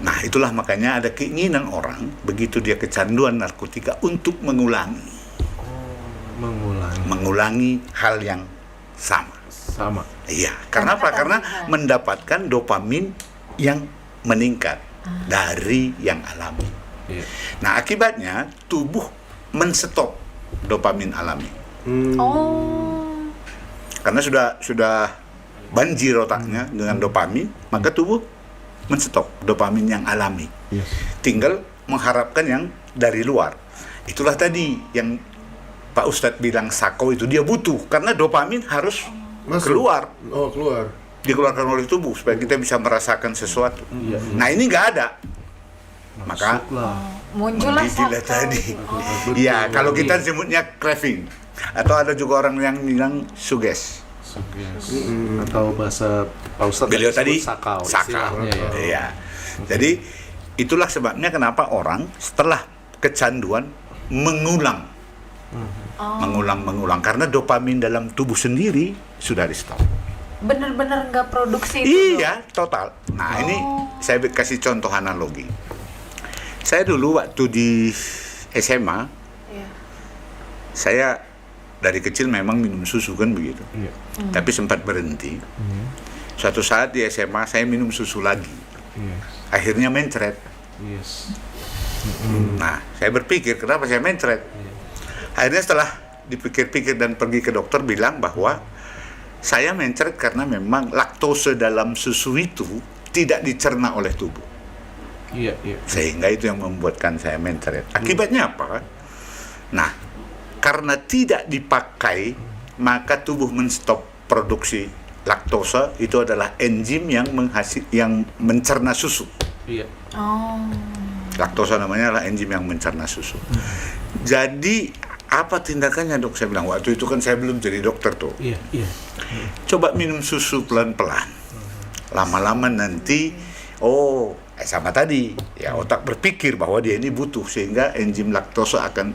Nah, itulah makanya ada keinginan orang begitu dia kecanduan narkotika untuk mengulangi hal yang sama. Iya, karena apa? Karena mendapatkan dopamin yang meningkat dari yang alami. Nah, akibatnya tubuh menstop dopamin alami. Karena sudah banjir otaknya dengan dopamin, maka tubuh menstop dopamin yang alami. Tinggal mengharapkan yang dari luar. itulah tadi yang Pak Ustadz bilang Sako itu dia butuh karena dopamin harus keluar, dikeluarkan oleh tubuh supaya kita bisa merasakan sesuatu. Nah ini nggak ada, maka Muncullah menggigillah satu. tadi. Iya, kalau kita sebutnya craving, atau ada juga orang yang bilang suges. Atau bahasa Pak Ustadz Beliau tadi disebut sakau, sakau. istilahnya ya. Iya. Jadi itulah sebabnya kenapa orang setelah kecanduan mengulang, mengulang karena dopamin dalam tubuh sendiri sudah di stop. Bener-bener nggak produksi itu. Iya, total. Nah ini saya kasih contoh analogi. Saya dulu waktu di SMA, Iya. saya dari kecil memang minum susu kan begitu. Tapi sempat berhenti. Suatu saat di SMA saya minum susu lagi. Akhirnya mencret. Nah, saya berpikir kenapa saya mencret. Akhirnya setelah dipikir-pikir dan pergi ke dokter bilang bahwa saya mencret karena memang laktose dalam susu itu tidak dicerna oleh tubuh. Sehingga itu yang membuatkan saya mencret. Akibatnya apa? Nah, karena tidak dipakai, maka tubuh menstop produksi laktosa. Itu adalah enzim yang mencerna susu. Laktosa namanya adalah enzim yang mencerna susu. Jadi apa tindakannya dok? Saya bilang waktu itu kan saya belum jadi dokter tuh. Coba minum susu pelan-pelan. Lama-lama nanti, sama tadi, ya otak berpikir bahwa dia ini butuh sehingga enzim laktosa akan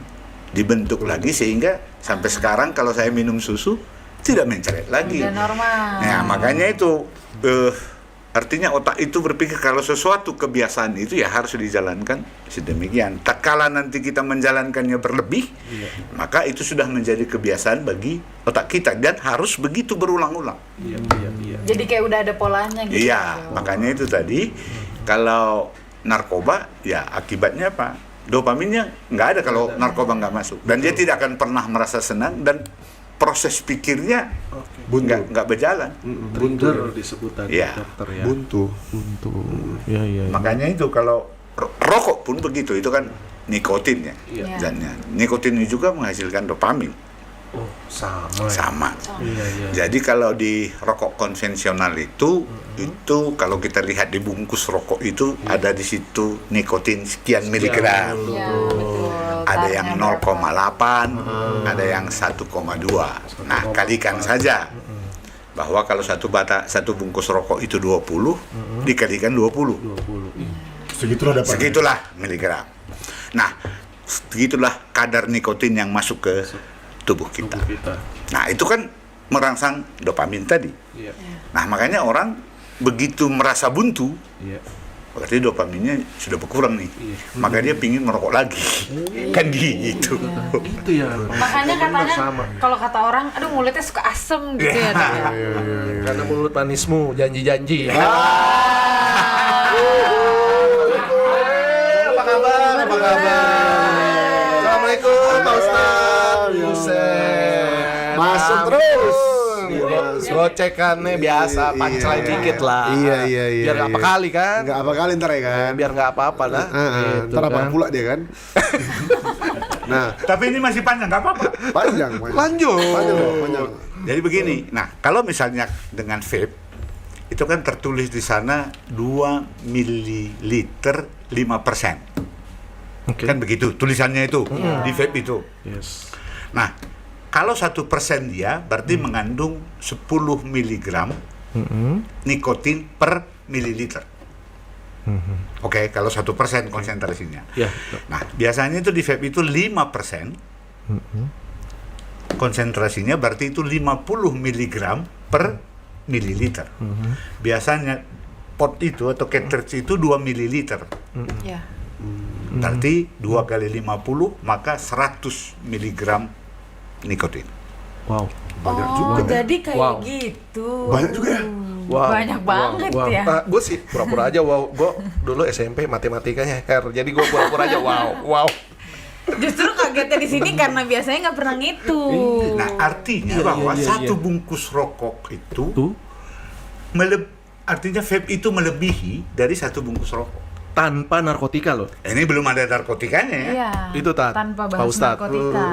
dibentuk lagi sehingga sampai sekarang kalau saya minum susu tidak mencret lagi. Udah normal. Nah, makanya itu artinya otak itu berpikir kalau sesuatu kebiasaan itu ya harus dijalankan sedemikian. Tak kala nanti kita menjalankannya berlebih, maka itu sudah menjadi kebiasaan bagi otak kita dan harus begitu berulang-ulang. Jadi kayak udah ada polanya gitu. Iya, makanya itu tadi kalau narkoba ya akibatnya apa? Dopaminnya nggak ada kalau narkoba nggak masuk dan dia tidak akan pernah merasa senang dan proses pikirnya nggak berjalan. Trigger disebut tadi Iya. dokter ya. Buntu. Iya. Makanya itu kalau rokok pun begitu, itu kan nikotin ya. Iya. Zatnya. Nikotin ini juga menghasilkan dopamin. Sama. Jadi kalau di rokok konvensional itu kalau kita lihat di bungkus rokok itu ada di situ nikotin sekian miligram. Iya, betul. Ada yang Tarnya 0,8, ada yang 1,2. Nah, kalikan saja bahwa kalau satu bungkus rokok itu 20, dikalikan 20. Segitulah miligram. Nah, segitulah kadar nikotin yang masuk ke tubuh kita. Nah, itu kan merangsang dopamin tadi. Nah, makanya orang begitu merasa buntu, berarti dopaminnya sudah berkurang nih. Maka dia pingin merokok lagi. Kan gitu. Itu ya. Makanya katanya kalau kata orang, aduh mulutnya suka asem gitu ya. Dok, ya. Karena mulut manismu janji-janji. Apa kabar? Assalamualaikum Pak Ustaz. Buset. Masuk terus. Gocekannya biasa, punchline dikit lah. Iya. Biar nggak apa kali kan? Nggak apa kali ntar ya kan. Biar nggak apa-apa lah. Gitu Ntar apa kan. pula dia kan. Nah, Tapi ini masih panjang, nggak apa-apa. panjang. Lanjut. Panjang. Jadi begini, nah kalau misalnya dengan vape, itu kan tertulis di sana 2 mililiter 5%. Kan begitu tulisannya itu di vape itu. Nah, kalau 1% dia berarti mengandung 10 miligram nikotin per mililiter. Oke, kalau 1% konsentrasinya. Ya. Nah, biasanya itu di vape itu 5%. Konsentrasinya berarti itu 50 miligram per mililiter. Biasanya pot itu atau cartridge itu 2 mililiter. Iya. Berarti 2 kali 50 maka 100 miligram nikotin. Wow. Jadi kayak Wow. gitu. Banyak juga ya? Wow. Banyak banget ya. Gue sih pura-pura aja wow. Gue dulu SMP matematikanya jadi gue pura-pura aja wow. Justru kagetnya di sini karena biasanya nggak pernah ngitung. Nah, artinya bahwa satu bungkus rokok itu artinya vape itu melebihi dari satu bungkus rokok. tanpa narkotika loh. Ini belum ada narkotikanya ya. Iya. Itu, Tat, tanpa Pak bahas Ustadz. narkotika.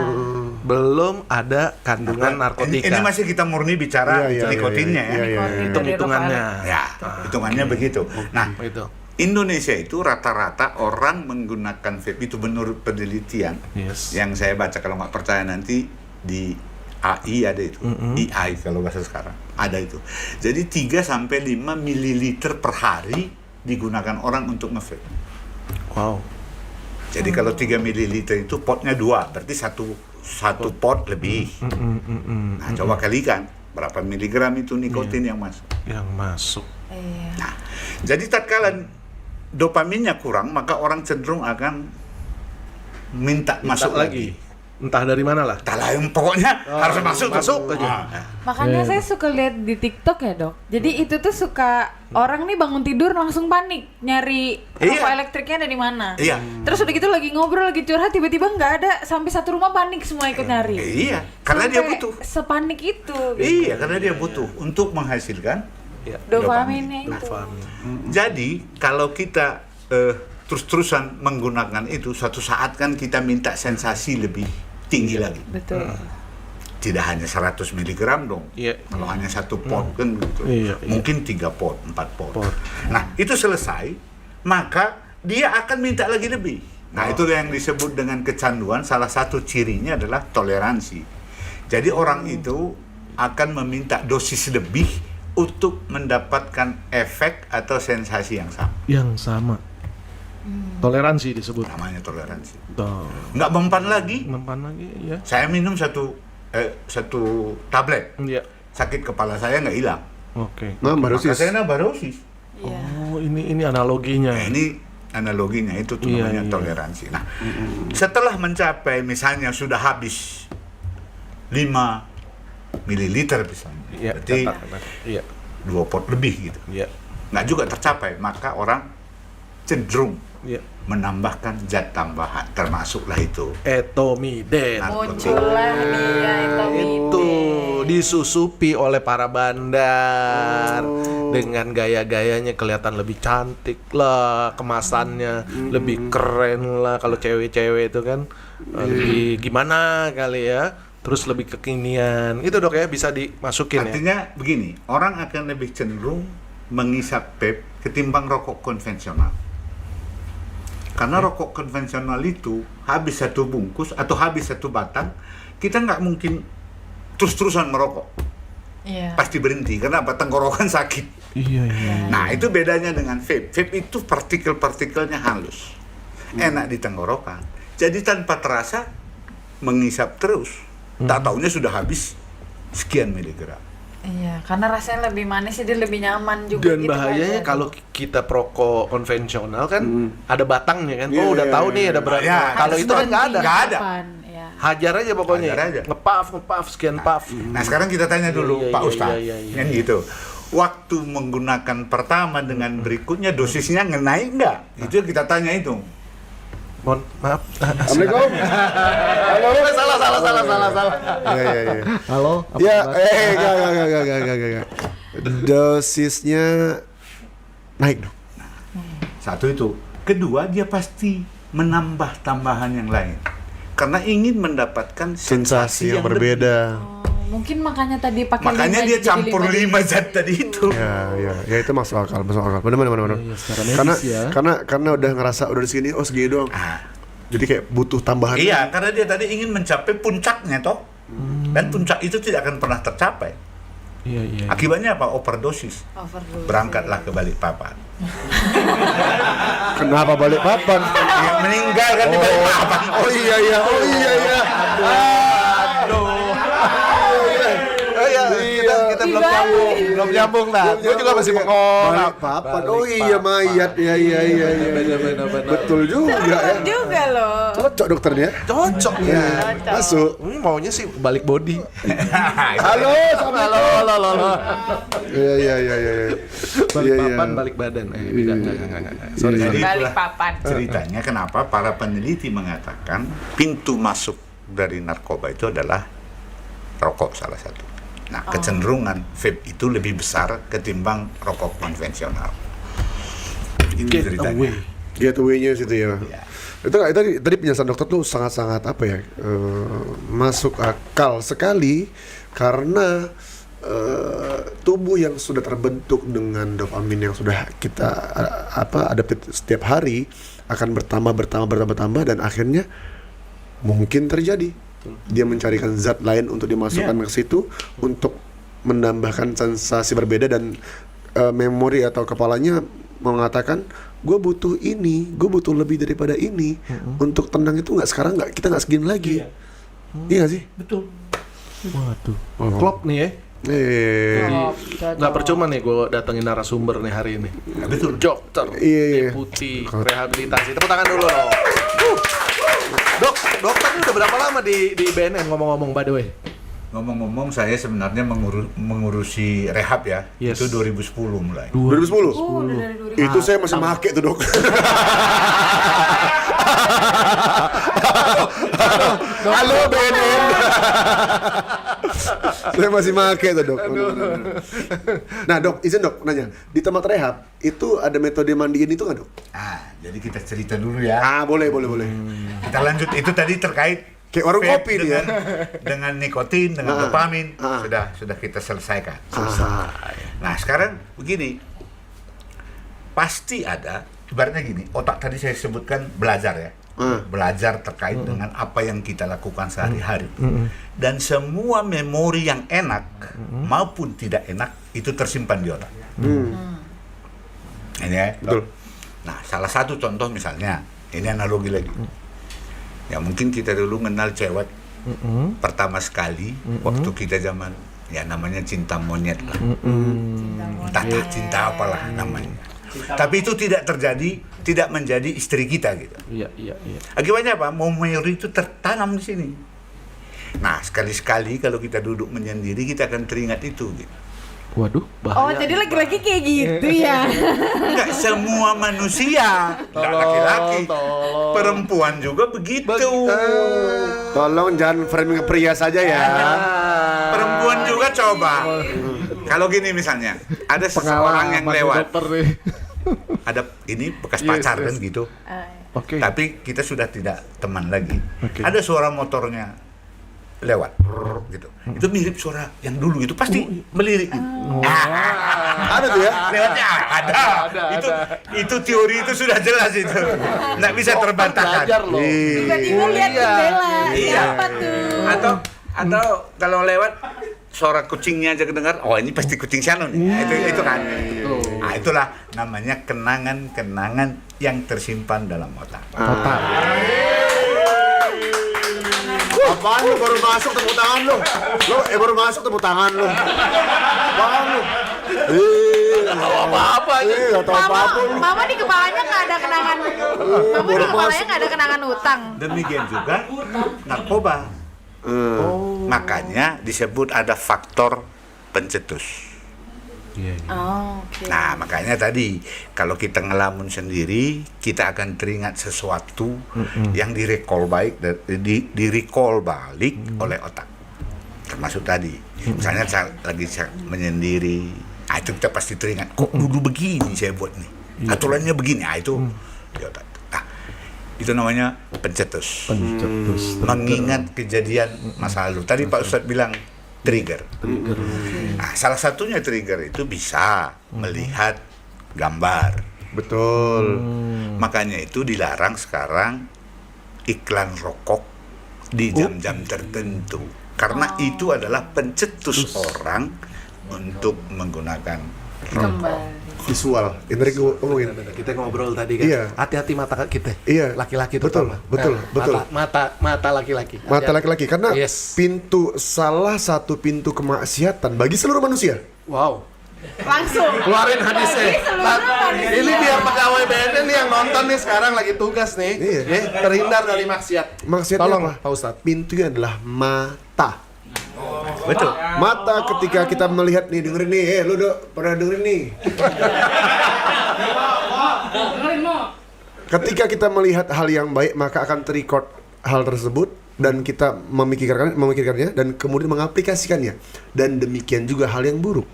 Belum ada kandungan narkotika. Ini masih kita murni bicara Iya, iya, nikotinnya iya, ya. iya, iya. Hitung-hitungannya. Ya, hitungannya begitu. Nah, Itu. Indonesia itu rata-rata orang menggunakan vape itu menurut penelitian Yes. yang saya baca, kalau nggak percaya nanti di AI ada itu, AI kalau bahasa sekarang ada itu. Jadi 3-5 mililiter per hari digunakan orang untuk nge-vape. Wow. Jadi kalau 3 mililiter itu potnya 2, berarti satu pot lebih. Nah, coba kalikan berapa miligram itu nikotin yang masuk. Yang masuk. Iya. Nah, jadi tatkala dopaminnya kurang, maka orang cenderung akan minta masuk lagi. Entah dari mana lah. Tak lain, pokoknya harus masuk aja. Ah. Makanya saya suka lihat di TikTok ya, Dok. Jadi itu tuh suka orang nih bangun tidur langsung panik nyari Iya. rokok elektriknya ada di mana. Iya. Terus udah gitu lagi ngobrol, lagi curhat, tiba-tiba nggak ada, sampai satu rumah panik semua ikut nyari. Iya, karena dia Sampai butuh. Sepanik itu. Iya, karena dia butuh untuk menghasilkan Ya. Dopaminnya itu. Jadi kalau kita terus-terusan menggunakan itu, suatu saat kan kita minta sensasi lebih tinggi lagi. Betul. Tidak hanya 100 mg dong. Iya. Kalau hanya satu pot kan gitu. Iya, iya. Mungkin 3 pot, 4 pot. Nah, itu selesai, maka dia akan minta lagi lebih. Nah, itu yang disebut dengan kecanduan. Salah satu cirinya adalah toleransi. Jadi orang itu akan meminta dosis lebih untuk mendapatkan efek atau sensasi yang sama. Yang sama. Toleransi disebut. Namanya toleransi. Tuh. Nggak mempan lagi. Mempan lagi ya. Saya minum satu tablet, Iya. sakit kepala saya nggak hilang. Oke. Nambah Maka dosis. saya nambah dosis. Iya. Oh, ini analoginya. Nah, ini analoginya itu tuh Iya, namanya iya. toleransi. Nah, setelah mencapai misalnya sudah habis 5 mililiter misalnya, Iya, berarti catat. Iya. 2 pot lebih gitu. Iya. Nggak juga tercapai, maka orang cenderung Iya. menambahkan zat tambahan, termasuklah itu. Etomiden. Muncullah dia Itu disusupi oleh para bandar dengan gaya-gayanya kelihatan lebih cantik lah, kemasannya lebih keren lah. Kalau cewek-cewek itu kan lebih gimana kali ya, terus lebih kekinian. Itu Dok ya, bisa dimasukin ya. Artinya begini, orang akan lebih cenderung mengisap vape ketimbang rokok konvensional. Karena rokok konvensional itu habis satu bungkus atau habis satu batang, kita nggak mungkin terus-terusan merokok. Iya. Pasti berhenti, karena apa? Tenggorokan sakit. Iya, iya. Nah, itu bedanya dengan vape. Vape itu partikel-partikelnya halus, enak di tenggorokan. Jadi tanpa terasa mengisap terus. Tak taunya sudah habis sekian miligram. Iya, karena rasanya lebih manis jadi lebih nyaman juga. Dan gitu bahayanya kan. kalau kita perokok konvensional kan ada batangnya kan. Iya, Oh, udah iya, tahu iya. nih ada berapa. Ya, Kalau itu kan nggak ada. Nggak ada. Kapan? Iya. Hajar aja pokoknya. Hajar aja. Ngepaf, sekian puff. Nah, sekarang kita tanya dulu Iya, Pak iya, Ustadz, iya, iya, kan gitu. Waktu menggunakan pertama dengan berikutnya dosisnya naik nggak? Itu yang kita tanya itu. Mohon maaf. Assalamualaikum. Salah. Iya, iya, iya. Halo. apa Ya, kabar? enggak. Dosisnya naik dong. Satu itu. Kedua, dia pasti menambah tambahan yang lain. Karena ingin mendapatkan Sensasi yang lebih. berbeda. Oh, mungkin makanya tadi pakai Makanya lima dia jadi campur lima. 5 zat tadi itu. Ya itu masuk akal. Benar. Iya, secara medis ya. Karena udah ngerasa udah di sini, oh segini doang. Ah, Jadi kayak butuh tambahan. iya, karena dia tadi ingin mencapai puncaknya toh. Dan puncak itu tidak akan pernah tercapai. Iya. Akibatnya apa? Overdosis. Overdose. Berangkatlah ke Balikpapan. Kenapa balik papan? Yang meninggal kan di Balikpapan. Oh iya. Kita belum nyambung lah. Gue juga masih Balik papan. Oh iya mayat. Iya. Betul juga ya. Bener juga loh. Cocok dokternya. Cocok Ya, Cocok. masuk. Ini maunya sih balik body. Halo. Halo. Iya. Balik Iya, papan, iya. balik badan. Enggak. Sorry. Jadi Balik itulah papan. ceritanya kenapa para peneliti mengatakan pintu masuk dari narkoba itu adalah rokok salah satu. Nah, kecenderungan vape itu lebih besar ketimbang rokok konvensional. Ini ceritanya. Getaway. Gateway-nya situ ya. Ya. Itu tadi penjelasan dokter tuh sangat-sangat apa ya, masuk akal sekali karena tubuh yang sudah terbentuk dengan dopamin yang sudah kita adaptif setiap hari akan bertambah dan akhirnya mungkin terjadi dia mencarikan zat lain untuk dimasukkan ke situ untuk menambahkan sensasi berbeda dan memori atau kepalanya mengatakan gue butuh ini, gue butuh lebih daripada ini untuk tenang itu kita nggak segini lagi. Iya nggak sih? Betul. Waduh. Klop nih ya. Cocok. Nggak percuma nih gue datengin narasumber nih hari ini. Betul. Dokter Iya. Deputi Rehabilitasi. Tepuk tangan dulu dong. Dokter ini udah berapa lama di BNN ngomong-ngomong by the way? Ngomong-ngomong, saya sebenarnya mengurusi rehab ya. Yes. Itu 2010 mulai. 2010? Udah dari 2000. Itu saya masih make tuh dok. Halo BNN. Saya masih make tuh dok. Nah dok, izin dok nanya, di tempat rehab itu ada metode mandiin itu nggak dok? Jadi kita cerita dulu ya. Boleh. Kita lanjut, itu tadi terkait Kayak warung vape kopi dia. dengan nikotin, dengan dopamin. Sudah kita selesaikan. Nah sekarang begini, pasti ada, ibaratnya gini, otak tadi saya sebutkan belajar ya. Belajar terkait dengan apa yang kita lakukan sehari-hari. Dan semua memori yang enak maupun tidak enak itu tersimpan di otak. Ini ya. Betul. Nah, salah satu contoh misalnya, ini analogi lagi. Ya mungkin kita dulu kenal cewek pertama sekali waktu kita zaman ya namanya cinta monyet lah. Entah cinta apalah namanya. Tapi itu tidak menjadi istri kita gitu. Iya. Akibatnya apa? Memori itu tertanam di sini. Nah, sekali-sekali kalau kita duduk menyendiri kita akan teringat itu gitu. Waduh, Oh, bahaya. jadi laki-laki kayak gitu ya? Enggak semua manusia, enggak laki-laki. Perempuan juga begitu. Tolong jangan framing ke pria saja ya. Perempuan juga coba. Kalau gini misalnya, ada seseorang yang lewat. Dokter nih. Ada ini bekas pacar kan gitu. Oke. Tapi kita sudah tidak teman lagi. Oke. Ada suara motornya lewat gitu. Itu mirip suara yang dulu itu pasti melirik. Ada tuh ya? Lewatnya ada. Itu teori itu sudah jelas itu. Nggak bisa terbantahkan. Belajar loh. Tiba-tiba lihat jendela. Siapa tuh? Atau kalau lewat suara kucingnya aja kedengar, oh ini pasti kucing Shannon nih. Itu kan. Nah, itulah namanya kenangan-kenangan yang tersimpan dalam otak. Apaan lu baru masuk tepuk tangan lu? Baru masuk tepuk tangan lu. Apaan lu? Nggak tahu apa-apa aja. Nggak tahu apa-apa lu. Mama di kepalanya nggak ada kenangan. Mama di kepalanya nggak ada kenangan utang. Demikian juga narkoba. Makanya disebut ada faktor pencetus. Oh, oke. Nah, makanya tadi kalau kita ngelamun sendiri, kita akan teringat sesuatu yang direcall balik oleh otak. Termasuk tadi, misalnya lagi menyendiri, itu kita pasti teringat. Kok dulu begini saya buat nih, aturannya begini, itu di otak. Nah, itu namanya pencetus. Mengingat kejadian masa lalu. Tadi Pak Ustadz bilang trigger. Nah, salah satunya trigger itu bisa melihat gambar. Betul. Makanya itu dilarang sekarang iklan rokok di jam-jam tertentu. Karena itu adalah pencetus orang untuk menggunakan rokok. Visual. Ini tadi gue ngomongin. Kita ngobrol tadi kan. Iya. Hati-hati mata kita. Iya. Laki-laki Betul, terutama. betul. Mata laki-laki. Mata laki-laki karena Yes. salah satu pintu kemaksiatan bagi seluruh manusia. Wow. Langsung. Keluarin hadisnya. Bagi seluruh manusia. Ini biar pegawai BNN nih yang nonton nih sekarang lagi tugas nih. Iya. Terhindar dari maksiat. Maksiatnya Tolong apa? Pak Ustadz. Pintunya adalah mata. Betul. Mata ketika kita melihat nih, dengerin nih, lu udah pernah dengerin nih. Ketika kita melihat hal yang baik, maka akan terrecord hal tersebut dan kita memikirkannya dan kemudian mengaplikasikannya. Dan demikian juga hal yang buruk.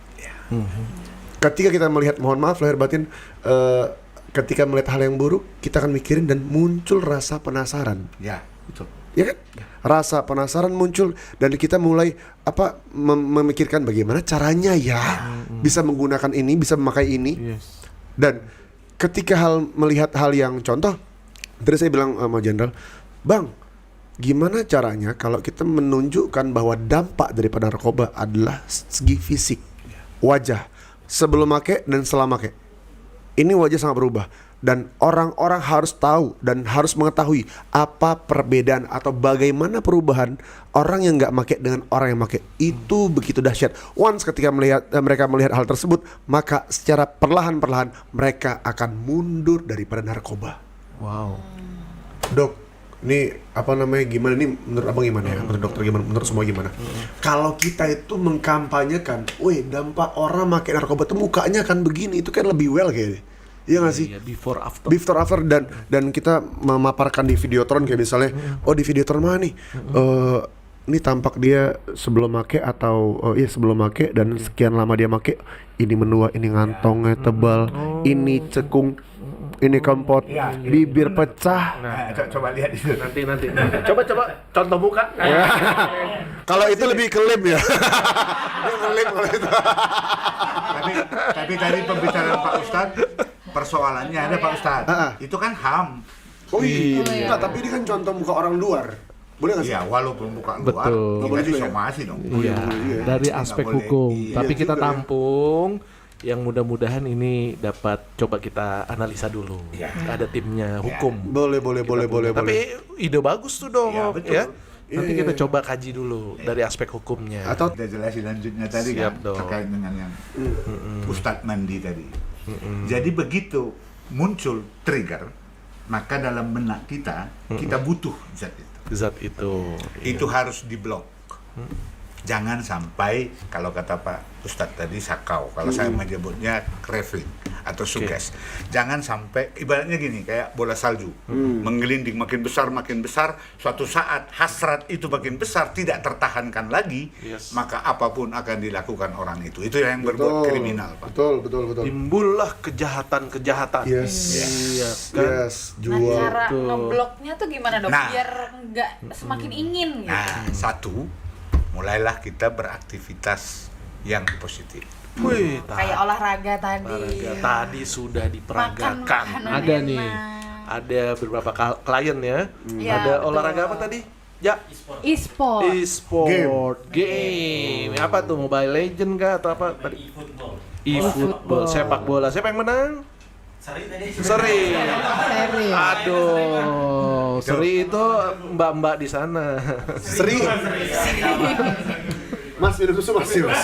Ketika kita melihat, mohon maaf lahir batin, ketika melihat hal yang buruk, kita akan mikirin dan muncul rasa penasaran. Ya, betul. Ya kan? Rasa penasaran muncul dan kita mulai memikirkan bagaimana caranya ya bisa menggunakan ini, bisa memakai ini. Yes. Dan ketika melihat hal yang contoh, tadi saya bilang sama Jenderal, Bang, gimana caranya kalau kita menunjukkan bahwa dampak daripada narkoba adalah segi fisik, wajah, sebelum make dan setelah make. Ini wajah sangat berubah. Dan orang-orang harus tahu dan harus mengetahui apa perbedaan atau bagaimana perubahan orang yang nggak make dengan orang yang make. Itu begitu dahsyat. Once ketika mereka melihat hal tersebut, maka secara perlahan-perlahan mereka akan mundur daripada narkoba. Wow. Dok, ini apa namanya, gimana nih menurut abang gimana ya? Menurut dokter gimana? Menurut semua gimana? Kalau kita itu mengkampanyekan, weh dampak orang pakai narkoba tuh mukanya akan begini, itu kan lebih well kayaknya. Iya nggak sih? Iya, before after. Before after dan kita memaparkan di Videotron kayak misalnya, oh di Videotron mana nih? Ini tampak dia sebelum make atau sebelum make dan sekian lama dia make, ini menua, ini ngantongnya tebal, ini cekung, ini kempot, bibir pecah. Nah, coba lihat itu. Nanti. Coba contoh muka. Kalau itu lebih ke lem ya. Dia ngelem kalau itu. Tapi tadi pembicaraan Pak Ustadz, persoalannya ada Pak Ustadz. Itu kan HAM. Oh iya. Enggak, tapi ini kan contoh muka orang luar. Boleh nggak sih? Iya, walaupun bukan luar, Betul. kita Boleh juga ya? disomasi dong. Iya, dari Nggak aspek boleh. hukum. Iya. Tapi Tapi kita tampung yang mudah-mudahan ini dapat coba kita analisa dulu. Iya. Ada timnya hukum. Boleh. Tapi ide bagus tuh dong, Iya, betul. ya. Nanti Iya. kita coba kaji dulu dari aspek hukumnya. Atau Kita jelasin lanjutnya tadi Siap kan dong. terkait dengan yang Ustadz Mandi tadi. Jadi begitu muncul trigger, maka dalam benak kita butuh zat itu. zat itu. Itu harus diblok. Jangan sampai, kalau kata Pak Ustadz tadi, sakau. Kalau saya menyebutnya craving atau suges. Jangan sampai, ibaratnya gini, kayak bola salju. Menggelinding makin besar. Suatu saat hasrat itu makin besar, tidak tertahankan lagi, Yes. maka apapun akan dilakukan orang itu. Itu yang berbuat kriminal, Pak. Betul. Timbullah kejahatan-kejahatan. Yes. Iya, kan? Yes, Nah, jual. cara Betul. ngebloknya tuh gimana dok? Nah. Biar nggak semakin ingin gitu. Nah, satu, mulailah kita beraktivitas yang positif. Wih, Kayak olahraga tadi. olahraga tadi sudah Makan diperagakan. makanan Ada enak. nih. Ada beberapa klien ya. Iya, Ada betul. olahraga apa tadi? Ya, E-sport. e-sport, game. Apa tuh, Mobile Legend kah atau apa tadi? E-football, sepak bola. Siapa yang menang? Seri. Seri. Aduh, Seri itu mbak-mbak di sana. Sri. Mas minum susu masih mas.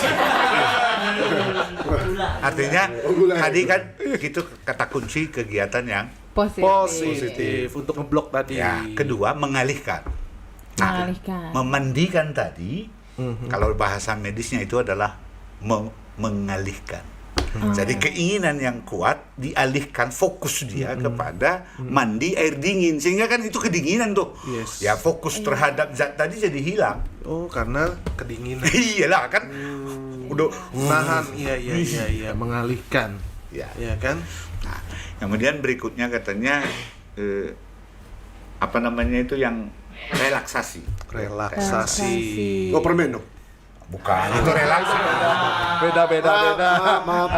Artinya, Gulai. tadi kan itu kata kunci kegiatan yang Positif untuk ngeblok tadi. ya. Kedua, mengalihkan. Nah, Mengalihkan. memandikan tadi, kalau bahasa medisnya itu adalah mengalihkan. Jadi keinginan yang kuat dialihkan fokus dia kepada mandi air dingin, sehingga kan itu kedinginan tuh. Yes. Ya fokus terhadap zat tadi jadi hilang. Oh, karena kedinginan. Iyalah kan. Udah Nahan, iya, mengalihkan. ya. Iya kan? Nah, kemudian berikutnya katanya apa namanya itu yang relaksasi. Relaksasi. Oh permen dok. Bukan, itu relaksasi. Beda. Maaf.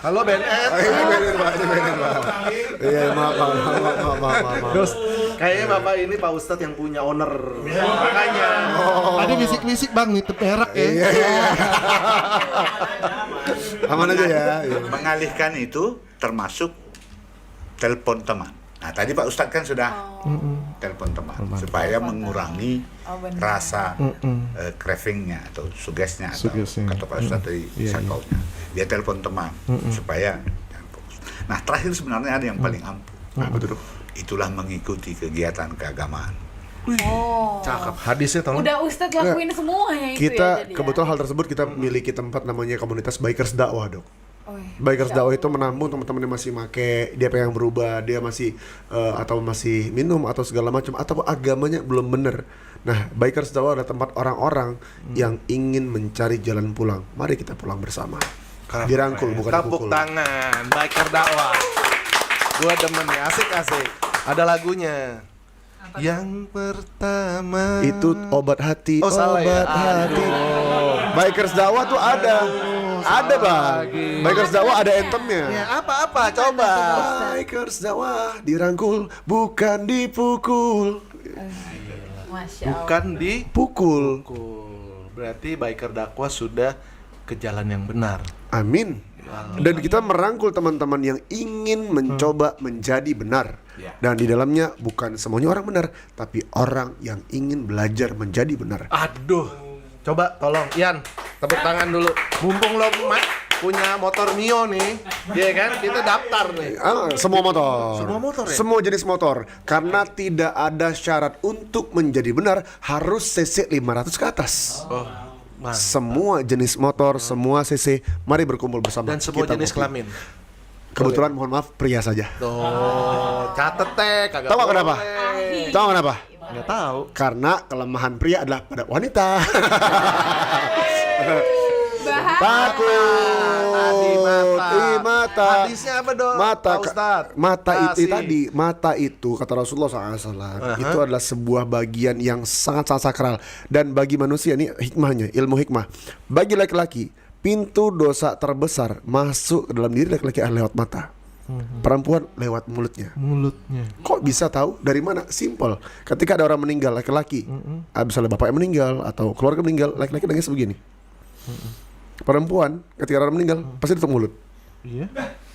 Halo BNN. Ini bener pak. Iya maaf. Terus kayaknya Bapak ini Pak Ustadz yang punya owner. Makanya. Ada bisik-bisik bang, nitip merek ya. Iya. Aman aja ya. Iya. Mengalihkan itu termasuk telepon teman. Nah, tadi Pak Ustadz kan sudah telepon teman supaya mengurangi rasa cravingnya atau sugesnya atau Sugesnya. kata Pak Ustadz tadi Iya. sakaunya. Dia telepon teman supaya jangan fokus. Nah, terakhir sebenarnya ada yang paling ampuh. Apa tuh dok? Itulah mengikuti kegiatan keagamaan. Oh. Cakep. Hadisnya tolong. Udah Ustadz lakuin semuanya itu ya Kita jadi ya? kebetulan hal tersebut kita miliki tempat namanya komunitas bikers dakwah dok. Oh, iya. Bikers dakwah itu menampung teman-teman yang masih make, dia pengen berubah, dia masih atau masih minum atau segala macam atau agamanya belum bener. Nah, bikers dakwah adalah tempat orang-orang yang ingin mencari jalan pulang. Mari kita pulang bersama. Dirangkul bukan Tepuk dipukul. tangan, biker dakwah. Gua demen nih, asik. Ada lagunya. Yang pertama Itu obat hati, Oh, salah ya? obat hati. Bikers dakwah tuh ada. Ada bang. Bikers dakwah ada anthemnya. Ya, apa coba. Bikers dakwah dirangkul bukan dipukul. Masya Allah. Bukan Pukul. dipukul. Berarti biker dakwah sudah ke jalan yang benar. Amin. Dan kita merangkul teman-teman yang ingin mencoba menjadi benar. Ya. Dan di dalamnya bukan semuanya orang benar, tapi orang yang ingin belajar menjadi benar. Aduh. Coba tolong Ian, tepuk tangan dulu. Mumpung lo punya motor Mio nih, ya kan? Kita daftar nih. Semua motor. Semua motor ya? Semua jenis motor. Karena tidak ada syarat untuk menjadi benar harus cc 500 ke atas. Oh, Mas. Semua jenis motor, semua cc, mari berkumpul bersama. Dan semua Kita jenis ngopi. kelamin. Kebetulan mohon maaf pria saja. Tuh, catet teh, kagak. Tahu nggak kenapa? boleh. Tahu kenapa? Nggak tahu. Karena kelemahan pria adalah pada wanita. Bahaya. Takut. Tadi mata. Mata. Hadisnya apa dong? Mata, Pak Ustadz? mata itu Kasih. tadi, mata itu kata Rasulullah SAW itu adalah sebuah bagian yang sangat sakral. Dan bagi manusia ini hikmahnya, ilmu hikmah. Bagi laki-laki, pintu dosa terbesar masuk ke dalam diri laki-laki adalah lewat mata. Perempuan lewat mulutnya. Mulutnya. Kok bisa tahu? Dari mana? Simple. Ketika ada orang meninggal laki-laki, misalnya bapaknya meninggal atau keluarga meninggal, laki-laki nangis begini. Perempuan ketika orang meninggal pasti tutup mulut. Iya.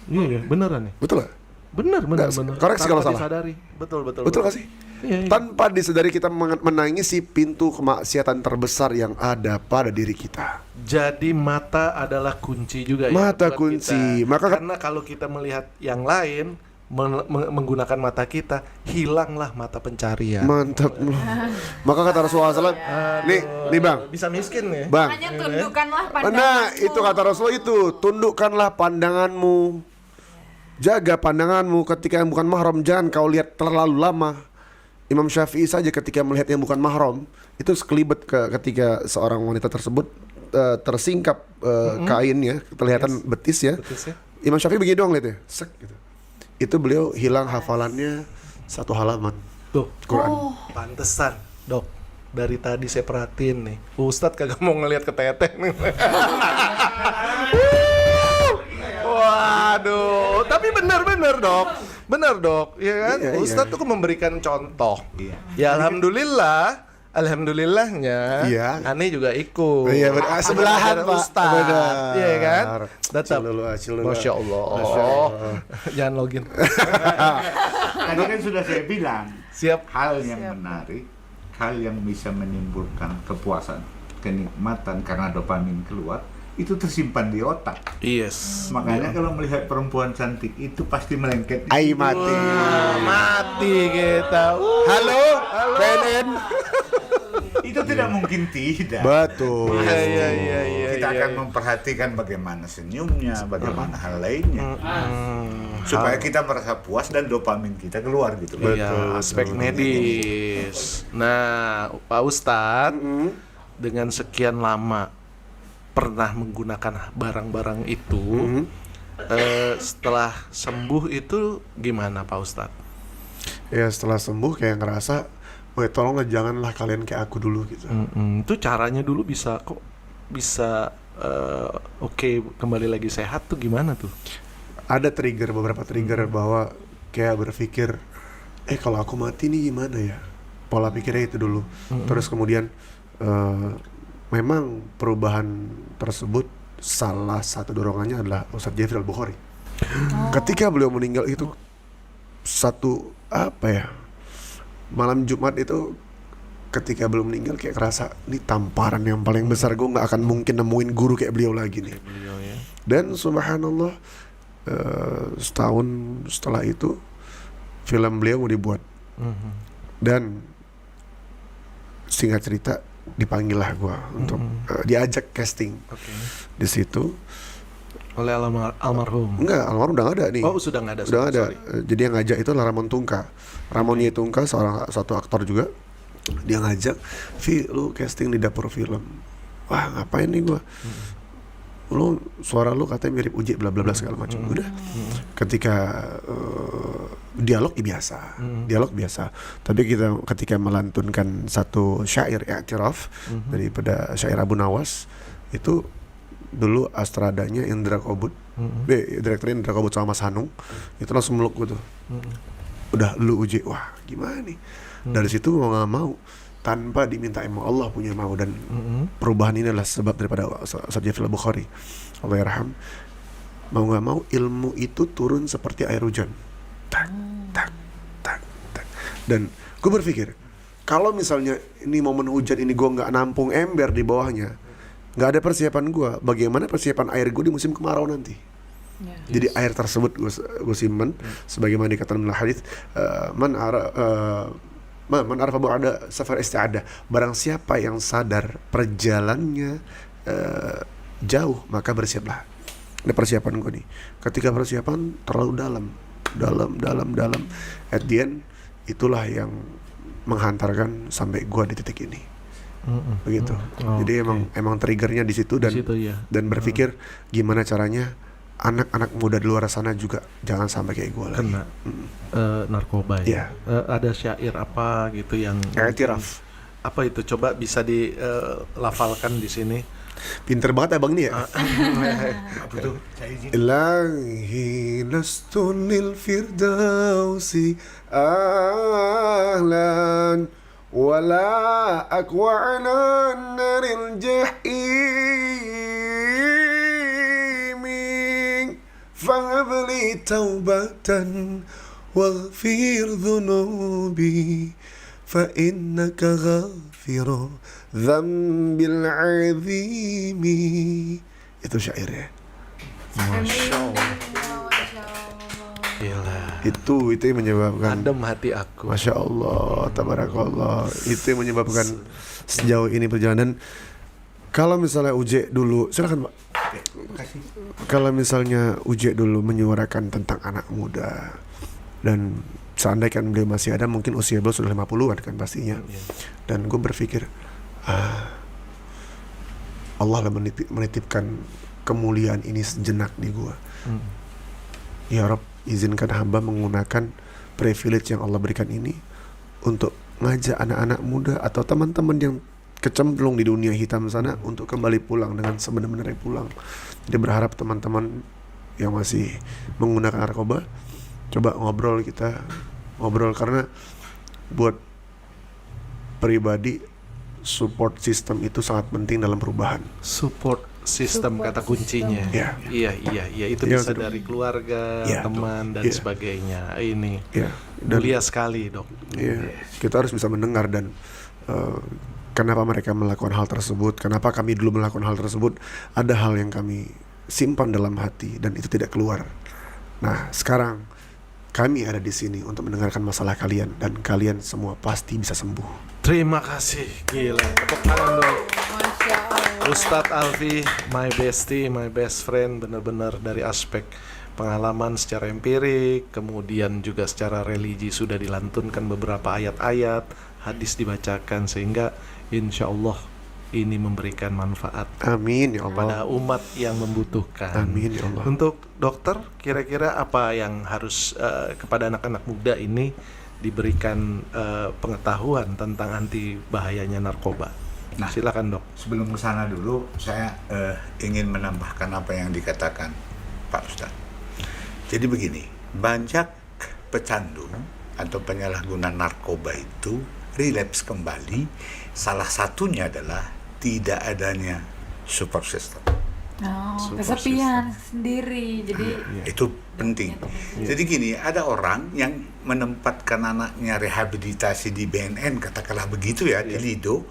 Iya, beneran nih. Betul gak? Bener. Nggak, koreksi kalau Tanpa salah. disadari. Betul. Betul gak sih? Iya. Tanpa disadari kita menangisi pintu kemaksiatan terbesar yang ada pada diri kita. Jadi mata adalah kunci juga ya. Mata buat kunci. kita. Karena kalau kita melihat yang lain menggunakan mata kita, hilanglah mata pencarian. Mantap. Maka kata Rasulullah SAW, nih bang, Bisa miskin ya. bang. Makanya tundukkanlah pandanganmu. Nah itu kata Rasulullah itu, tundukkanlah pandanganmu, jaga pandanganmu ketika yang bukan mahram, jangan kau lihat terlalu lama. Imam Syafi'i saja ketika melihat yang bukan mahram itu sekelibet ketika seorang wanita tersebut tersingkap kainnya, kelihatan betis ya. Betis ya. Imam Syafi'i begini doang lihat ya, sek gitu. Itu beliau hilang hafalannya 1 halaman Tuh, Quran. pantesan, Dok. Dari tadi saya perhatiin nih, Ustadz kagak mau ngelihat ke teteh nih. Waduh, tapi benar Dok. Benar Dok, ya kan? Iya, Ustadz iya. tuh memberikan contoh. Iya. Ya alhamdulillahnya. Iya. Aneh juga ikut. Iya, sebelahan, Ada Pak. Ustadz. Benar. Iya kan? Tetap. Acil dulu. Masya Allah. Jangan login. Tadi kan sudah saya bilang, Siap. hal yang menarik, hal yang bisa menimbulkan kepuasan, kenikmatan karena dopamin keluar, itu tersimpan di otak. Yes. Makanya kalau melihat perempuan cantik itu pasti melengket. Ai mati. Mati kita. Halo, PNN. Itu tidak mungkin tidak. Betul. Iya. Kita akan memperhatikan bagaimana senyumnya, bagaimana hal lainnya, supaya kita merasa puas dan dopamin kita keluar gitu. Iya, aspek medis. Nah, Pak Ustadz, dengan sekian lama pernah menggunakan barang-barang itu, setelah sembuh itu gimana Pak Ustadz? Ya setelah sembuh kayak ngerasa, weh tolonglah janganlah kalian kayak aku dulu gitu. Itu caranya dulu bisa oke, kembali lagi sehat tuh gimana tuh? Ada beberapa trigger bahwa kayak berpikir, kalau aku mati nih gimana ya? Pola pikirnya itu dulu. Terus kemudian memang perubahan tersebut salah satu dorongannya adalah Ustadz Jeffrey Al-Bukhari. Ketika beliau meninggal itu malam Jumat itu ketika belum meninggal kayak kerasa ini tamparan yang paling besar, gue nggak akan mungkin nemuin guru kayak beliau lagi nih. Dan subhanallah setahun setelah itu film beliau mau dibuat dan singkat cerita dipanggil lah gue untuk diajak casting di situ. Oleh almarhum. Enggak, almarhum udah nggak ada nih. Oh, sudah nggak ada. Udah nggak ada. Sorry. Jadi yang ngajak itu adalah Ramon Tungka. Ramon Tungka satu aktor juga. Dia ngajak, "Vi, lu casting di dapur film." Wah, ngapain nih gua? lu suara lu katanya mirip Uji bla bla bla segala macam. Udah. Ketika dialog biasa. Dialog biasa. Tapi ketika melantunkan satu syair i'tiraf daripada syair Abu Nawas, itu dulu Astradanya Indra Kobut. Direkturnya Indra Kobut sama Mas Hanung. Itu langsung meluk gitu. Udah lu Uji, wah gimana nih? Dari situ mau nggak mau, tanpa diminta, emang Allah punya mau, dan perubahan ini adalah sebab daripada Ustaz Jafil Bukhari, Allah yarham. Mau nggak mau ilmu itu turun seperti air hujan, tak tak tak tak. Dan gue berpikir, kalau misalnya ini momen hujan ini gue nggak nampung ember di bawahnya, nggak ada persiapan gue, bagaimana persiapan air gue di musim kemarau nanti? Jadi air tersebut gue simpen, sebagaimana dikatakan dalam hadis, man arfa bu'ada safar isti'adah, barang siapa yang sadar perjalannya jauh, maka bersiaplah. Ini persiapan gue nih. Ketika persiapan terlalu dalam, at the end itulah yang menghantarkan sampai gue di titik ini. Begitu. Jadi emang triggernya di situ, dan dan berpikir gimana caranya anak-anak muda di luar sana juga jangan sampai kayak gue lagi. Kena narkoba ya. Ada syair apa gitu yang i'tiraf. Apa itu? Coba bisa dilafalkan di sini. Pinter banget abang nih ya. Apa tuh? Saya izin. Ilahi lastu lil firdausi ahlan wala aqwa ala naril jahimi fa'abli taubatan waghfir dhunubi fa'innaka ghafiru dzambil azimi. Itu syairnya. Masya Allah. Gila. Itu yang menyebabkan Adem hati aku. Masya Allah, tabarakallah. Itu yang menyebabkan sejauh ini perjalanan. Kalau misalnya Uje dulu, silakan Pak. Kalau misalnya Uje dulu menyuarakan tentang anak muda, dan seandainya kan beliau masih ada, mungkin usia beliau sudah 50-an kan pastinya. Dan gue berpikir, Allah lah menitipkan kemuliaan ini sejenak di gue. Ya Rabb, izinkan hamba menggunakan privilege yang Allah berikan ini untuk ngajak anak-anak muda atau teman-teman yang kecemplung di dunia hitam sana untuk kembali pulang dengan sebenar-benarnya pulang. Jadi berharap teman-teman yang masih menggunakan narkoba, coba ngobrol karena buat pribadi support system itu sangat penting dalam perubahan. Support system kata kuncinya. Iya itu Ya, bisa dari keluarga, ya, teman dan sebagainya. Ini dan mulia sekali, Dok. kita harus bisa mendengar dan kenapa mereka melakukan hal tersebut, kenapa kami dulu melakukan hal tersebut. Ada hal yang kami simpan dalam hati dan itu tidak keluar. Nah, sekarang kami ada di sini untuk mendengarkan masalah kalian, dan kalian semua pasti bisa sembuh. Terima kasih. Gila. Tepuk tangan, Dok. Masya Allah. Ustadz Alfi, my bestie, my best friend, benar-benar dari aspek pengalaman secara empirik, kemudian juga secara religi sudah dilantunkan beberapa ayat-ayat, hadis dibacakan, sehingga insya Allah ini memberikan manfaat Amin ya Allah. pada umat yang membutuhkan. Amin ya Allah. Untuk dokter, kira-kira apa yang harus kepada anak-anak muda ini diberikan pengetahuan tentang anti bahayanya narkoba? Nah, silakan Dok. Sebelum ke sana dulu, saya ingin menambahkan apa yang dikatakan Pak Ustadz. Jadi begini, banyak pecandu atau penyalahguna narkoba itu relapse kembali. Salah satunya adalah tidak adanya support system. Kesepian sendiri, jadi Itu penting. Jadi gini, ada orang yang menempatkan anaknya rehabilitasi di BNN, katakanlah begitu ya, di Lido,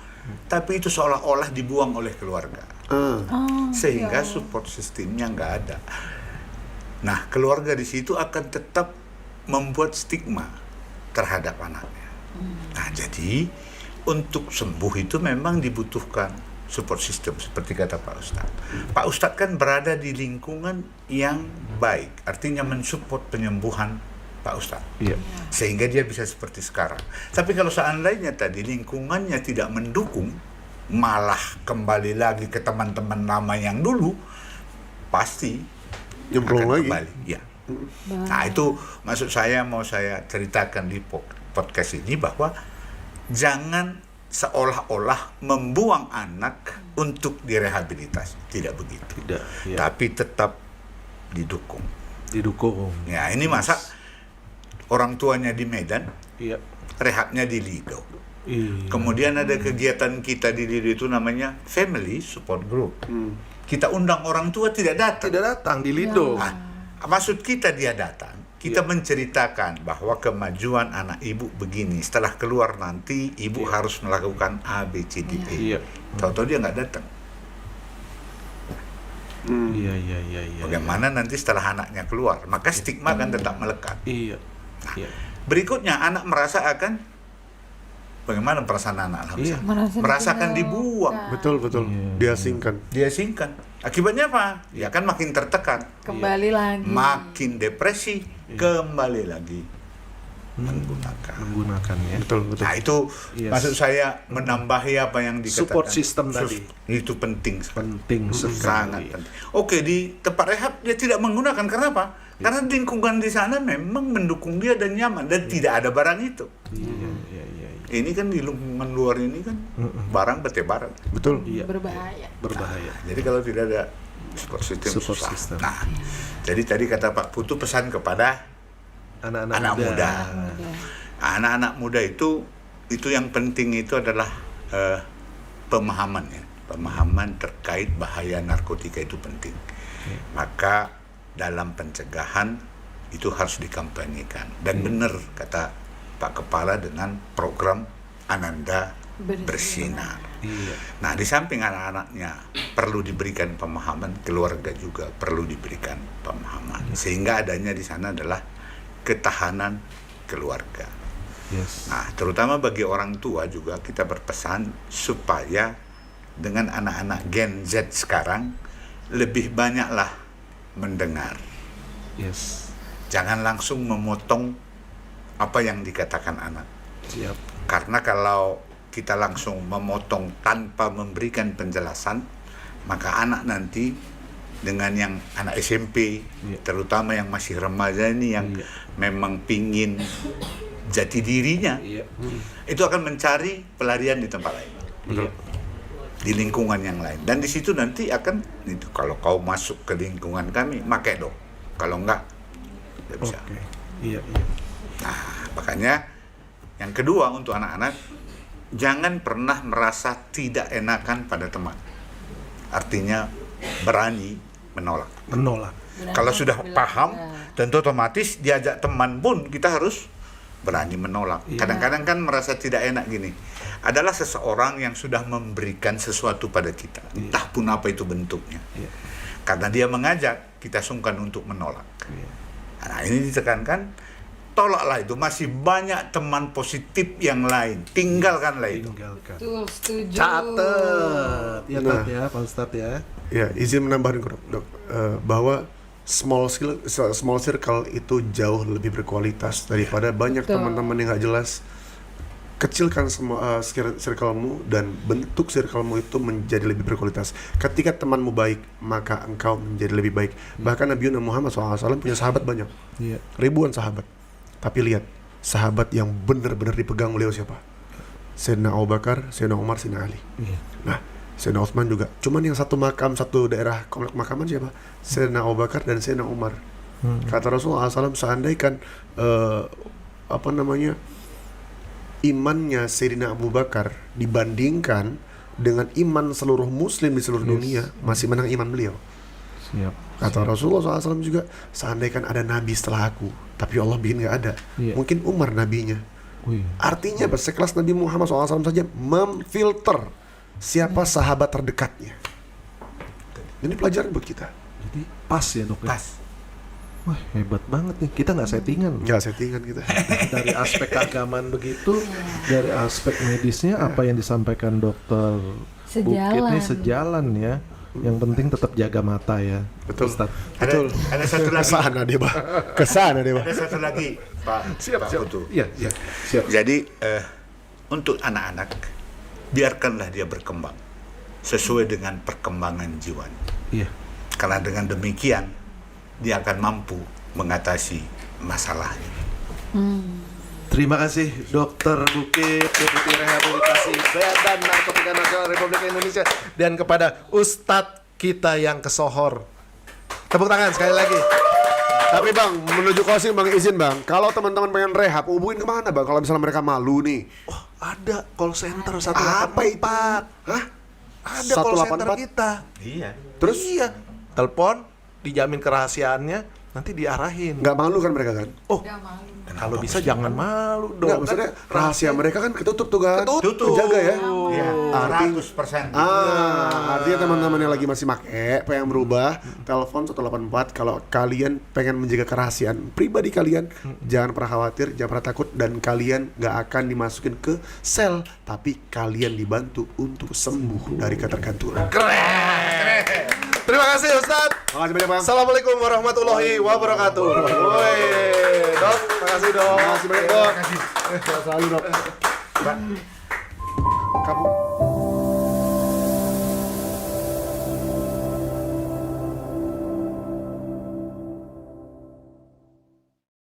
tapi itu seolah-olah dibuang oleh keluarga. Sehingga support sistemnya nggak ada. Nah, keluarga di situ akan tetap membuat stigma terhadap anaknya. Nah, jadi untuk sembuh itu memang dibutuhkan support system seperti kata Pak Ustadz. Pak Ustadz kan berada di lingkungan yang baik, artinya mensupport penyembuhan Pak Ustadz. Sehingga dia bisa seperti sekarang. Tapi kalau seandainya tadi lingkungannya tidak mendukung, malah kembali lagi ke teman-teman lama yang dulu, pasti Nyemplung akan lagi. kembali. Ya. Nah itu maksud saya mau saya ceritakan di podcast ini bahwa jangan seolah-olah membuang anak untuk direhabilitasi, tidak begitu. Tidak, ya. Tapi tetap didukung. Didukung. Ya ini masa orang tuanya di Medan, Iya. rehabnya di Lido. Iya. Kemudian ada kegiatan kita di Lido itu namanya Family Support Group. Kita undang orang tua tidak datang. Tidak datang di Lido. Nah, maksud kita dia datang, kita menceritakan bahwa kemajuan anak ibu begini. Setelah keluar nanti ibu harus melakukan A, B, C, D, E. Iya. Tahu-tahu dia nggak datang. Iya. Bagaimana nanti setelah anaknya keluar? Maka stigma kan tetap melekat. Iya. Iya. Berikutnya anak merasa akan bagaimana perasaan anak Hamzah? Merasakan dibuang, Betul. Diasingkan. diasingkan. Akibatnya apa? Ya kan makin tertekan, Kembali lagi. makin depresi, kembali lagi Menggunakan ya. Betul. Nah itu Yes. maksud saya menambahi apa yang dikatakan. Support system tadi. Itu penting sekali. Penting sekali. Sangat penting. Oke, di tempat rehab dia tidak menggunakan karena apa? Karena lingkungan di sana memang mendukung dia dan nyaman dan tidak ada barang itu. Iya. Ini kan di lingkungan luar ini kan barang bertebaran. Betul. Iya. Berbahaya. Berbahaya. Jadi kalau tidak ada support system Support susah. system. Nah, jadi tadi kata Pak Putu pesan kepada Anak-anak anak muda. Iya. Anak-anak muda itu yang penting itu adalah pemahaman ya. Pemahaman terkait bahaya narkotika itu penting. Maka dalam pencegahan itu harus dikampanyekan. Dan benar kata Pak Kepala dengan program Ananda Bersinar. Iya. Nah, di samping anak-anaknya perlu diberikan pemahaman, keluarga juga perlu diberikan pemahaman. Sehingga adanya di sana adalah ketahanan keluarga. Yes. Nah, terutama bagi orang tua juga kita berpesan supaya dengan anak-anak Gen Z sekarang lebih banyaklah mendengar. Yes. Jangan langsung memotong apa yang dikatakan anak. Siap. Karena kalau kita langsung memotong tanpa memberikan penjelasan, maka anak nanti dengan yang anak SMP, terutama yang masih remaja ini yang memang pingin jati dirinya, Iya. itu akan mencari pelarian di tempat lain, Iya. di lingkungan yang lain. Dan di situ nanti akan itu kalau kau masuk ke lingkungan kami, pakai dong. Kalau enggak, tidak bisa. Oke. Iya. Nah, makanya yang kedua untuk anak-anak, jangan pernah merasa tidak enakan pada teman. Artinya berani menolak. Menolak. Kalau sudah paham, tentu otomatis diajak teman pun kita harus berani menolak. Kadang-kadang kan merasa tidak enak gini. Adalah seseorang yang sudah memberikan sesuatu pada kita, entah pun apa itu bentuknya. Karena dia mengajak, kita sungkan untuk menolak. Nah, ini ditekankan, tolaklah itu. Masih banyak teman positif yang lain. Tinggalkanlah itu. Tinggalkan. Betul, setuju. Catet. Ya, Nah. Tat, ya, Pak Ustadz ya. Ya, izin menambahkan dok, bahwa small circle itu jauh lebih berkualitas daripada banyak Betul. teman-teman yang nggak jelas. Kecilkan semua circle-mu dan bentuk circle-mu itu menjadi lebih berkualitas. Ketika temanmu baik, maka engkau menjadi lebih baik. Bahkan Nabi Muhammad SAW punya sahabat banyak, Iya. ribuan sahabat. Tapi lihat, sahabat yang benar-benar dipegang beliau siapa? Sayyidina Abu Bakar, Sayyidina Umar, Sayyidina Ali. Iya. Nah, Sayyidina Utsman juga. Cuman yang satu makam, satu daerah komplek makaman siapa? Sayyidina Abu Bakar dan Sayyidina Umar. Kata Rasulullah SAW, seandainya imannya Sayyidina Abu Bakar dibandingkan dengan iman seluruh muslim di seluruh dunia, masih menang iman beliau. Siap. Kata Rasulullah SAW juga, seandainya ada nabi setelah aku, tapi Allah bikin gak ada, Iya. mungkin Umar nabinya. Wih. Artinya sekelas Nabi Muhammad SAW saja memfilter siapa sahabat terdekatnya. Ini pelajaran buat kita. Jadi pas ya, Dok. Ya? Pas. Wah, hebat banget nih. Kita nggak settingan. Nggak settingan kita. Dari aspek keagamaan begitu, dari aspek medisnya apa yang disampaikan dokter Bukit Sejalan. nih sejalan ya. Yang penting tetap jaga mata ya. Betul. Ustadz. Ada satu lagi. Kesana deh, Bah. Kesana deh, Bah. Ada satu lagi, Pak. Pak Putu. Iya, iya. Siap. Jadi untuk anak-anak biarkanlah dia berkembang sesuai dengan perkembangan jiwanya. Iya. Karena dengan demikian dia akan mampu mengatasi masalahnya. Terima kasih Dokter Bukit, Deputi Rehabilitasi Bea dan Narkotika Nasional Republik Indonesia, dan kepada Ustadz kita yang kesohor. Tepuk tangan sekali lagi. Tapi bang, menuju closing bang, izin bang, kalau teman-teman pengen rehab, hubungin kemana bang? Kalau misalnya mereka malu nih, Oh, ada call center 184. apa itu? Hah? Ada call center 184? kita. Iya. Terus iya, telepon, dijamin kerahasiaannya, nanti diarahin. Nggak malu kan mereka kan? Oh, kalau bisa jangan malu dong. Nggak, maksudnya Kan rahasia mereka kan ketutup tuh kan? Ketutup. Jaga ya? Iya, Arti- 100%. Artinya teman-teman yang lagi masih make, pengen berubah, telepon 184 kalau kalian pengen menjaga kerahasiaan pribadi kalian. Jangan pernah khawatir, jangan pernah takut, dan kalian nggak akan dimasukin ke sel, tapi kalian dibantu untuk sembuh dari ketergantungan. Keren. Terima kasih Ustadz. Makasih banyak bang. Assalamualaikum warahmatullahi wabarakatuh. Woi, Dok, makasih Dok. Makasih banyak dok. Selalu dok. Kamu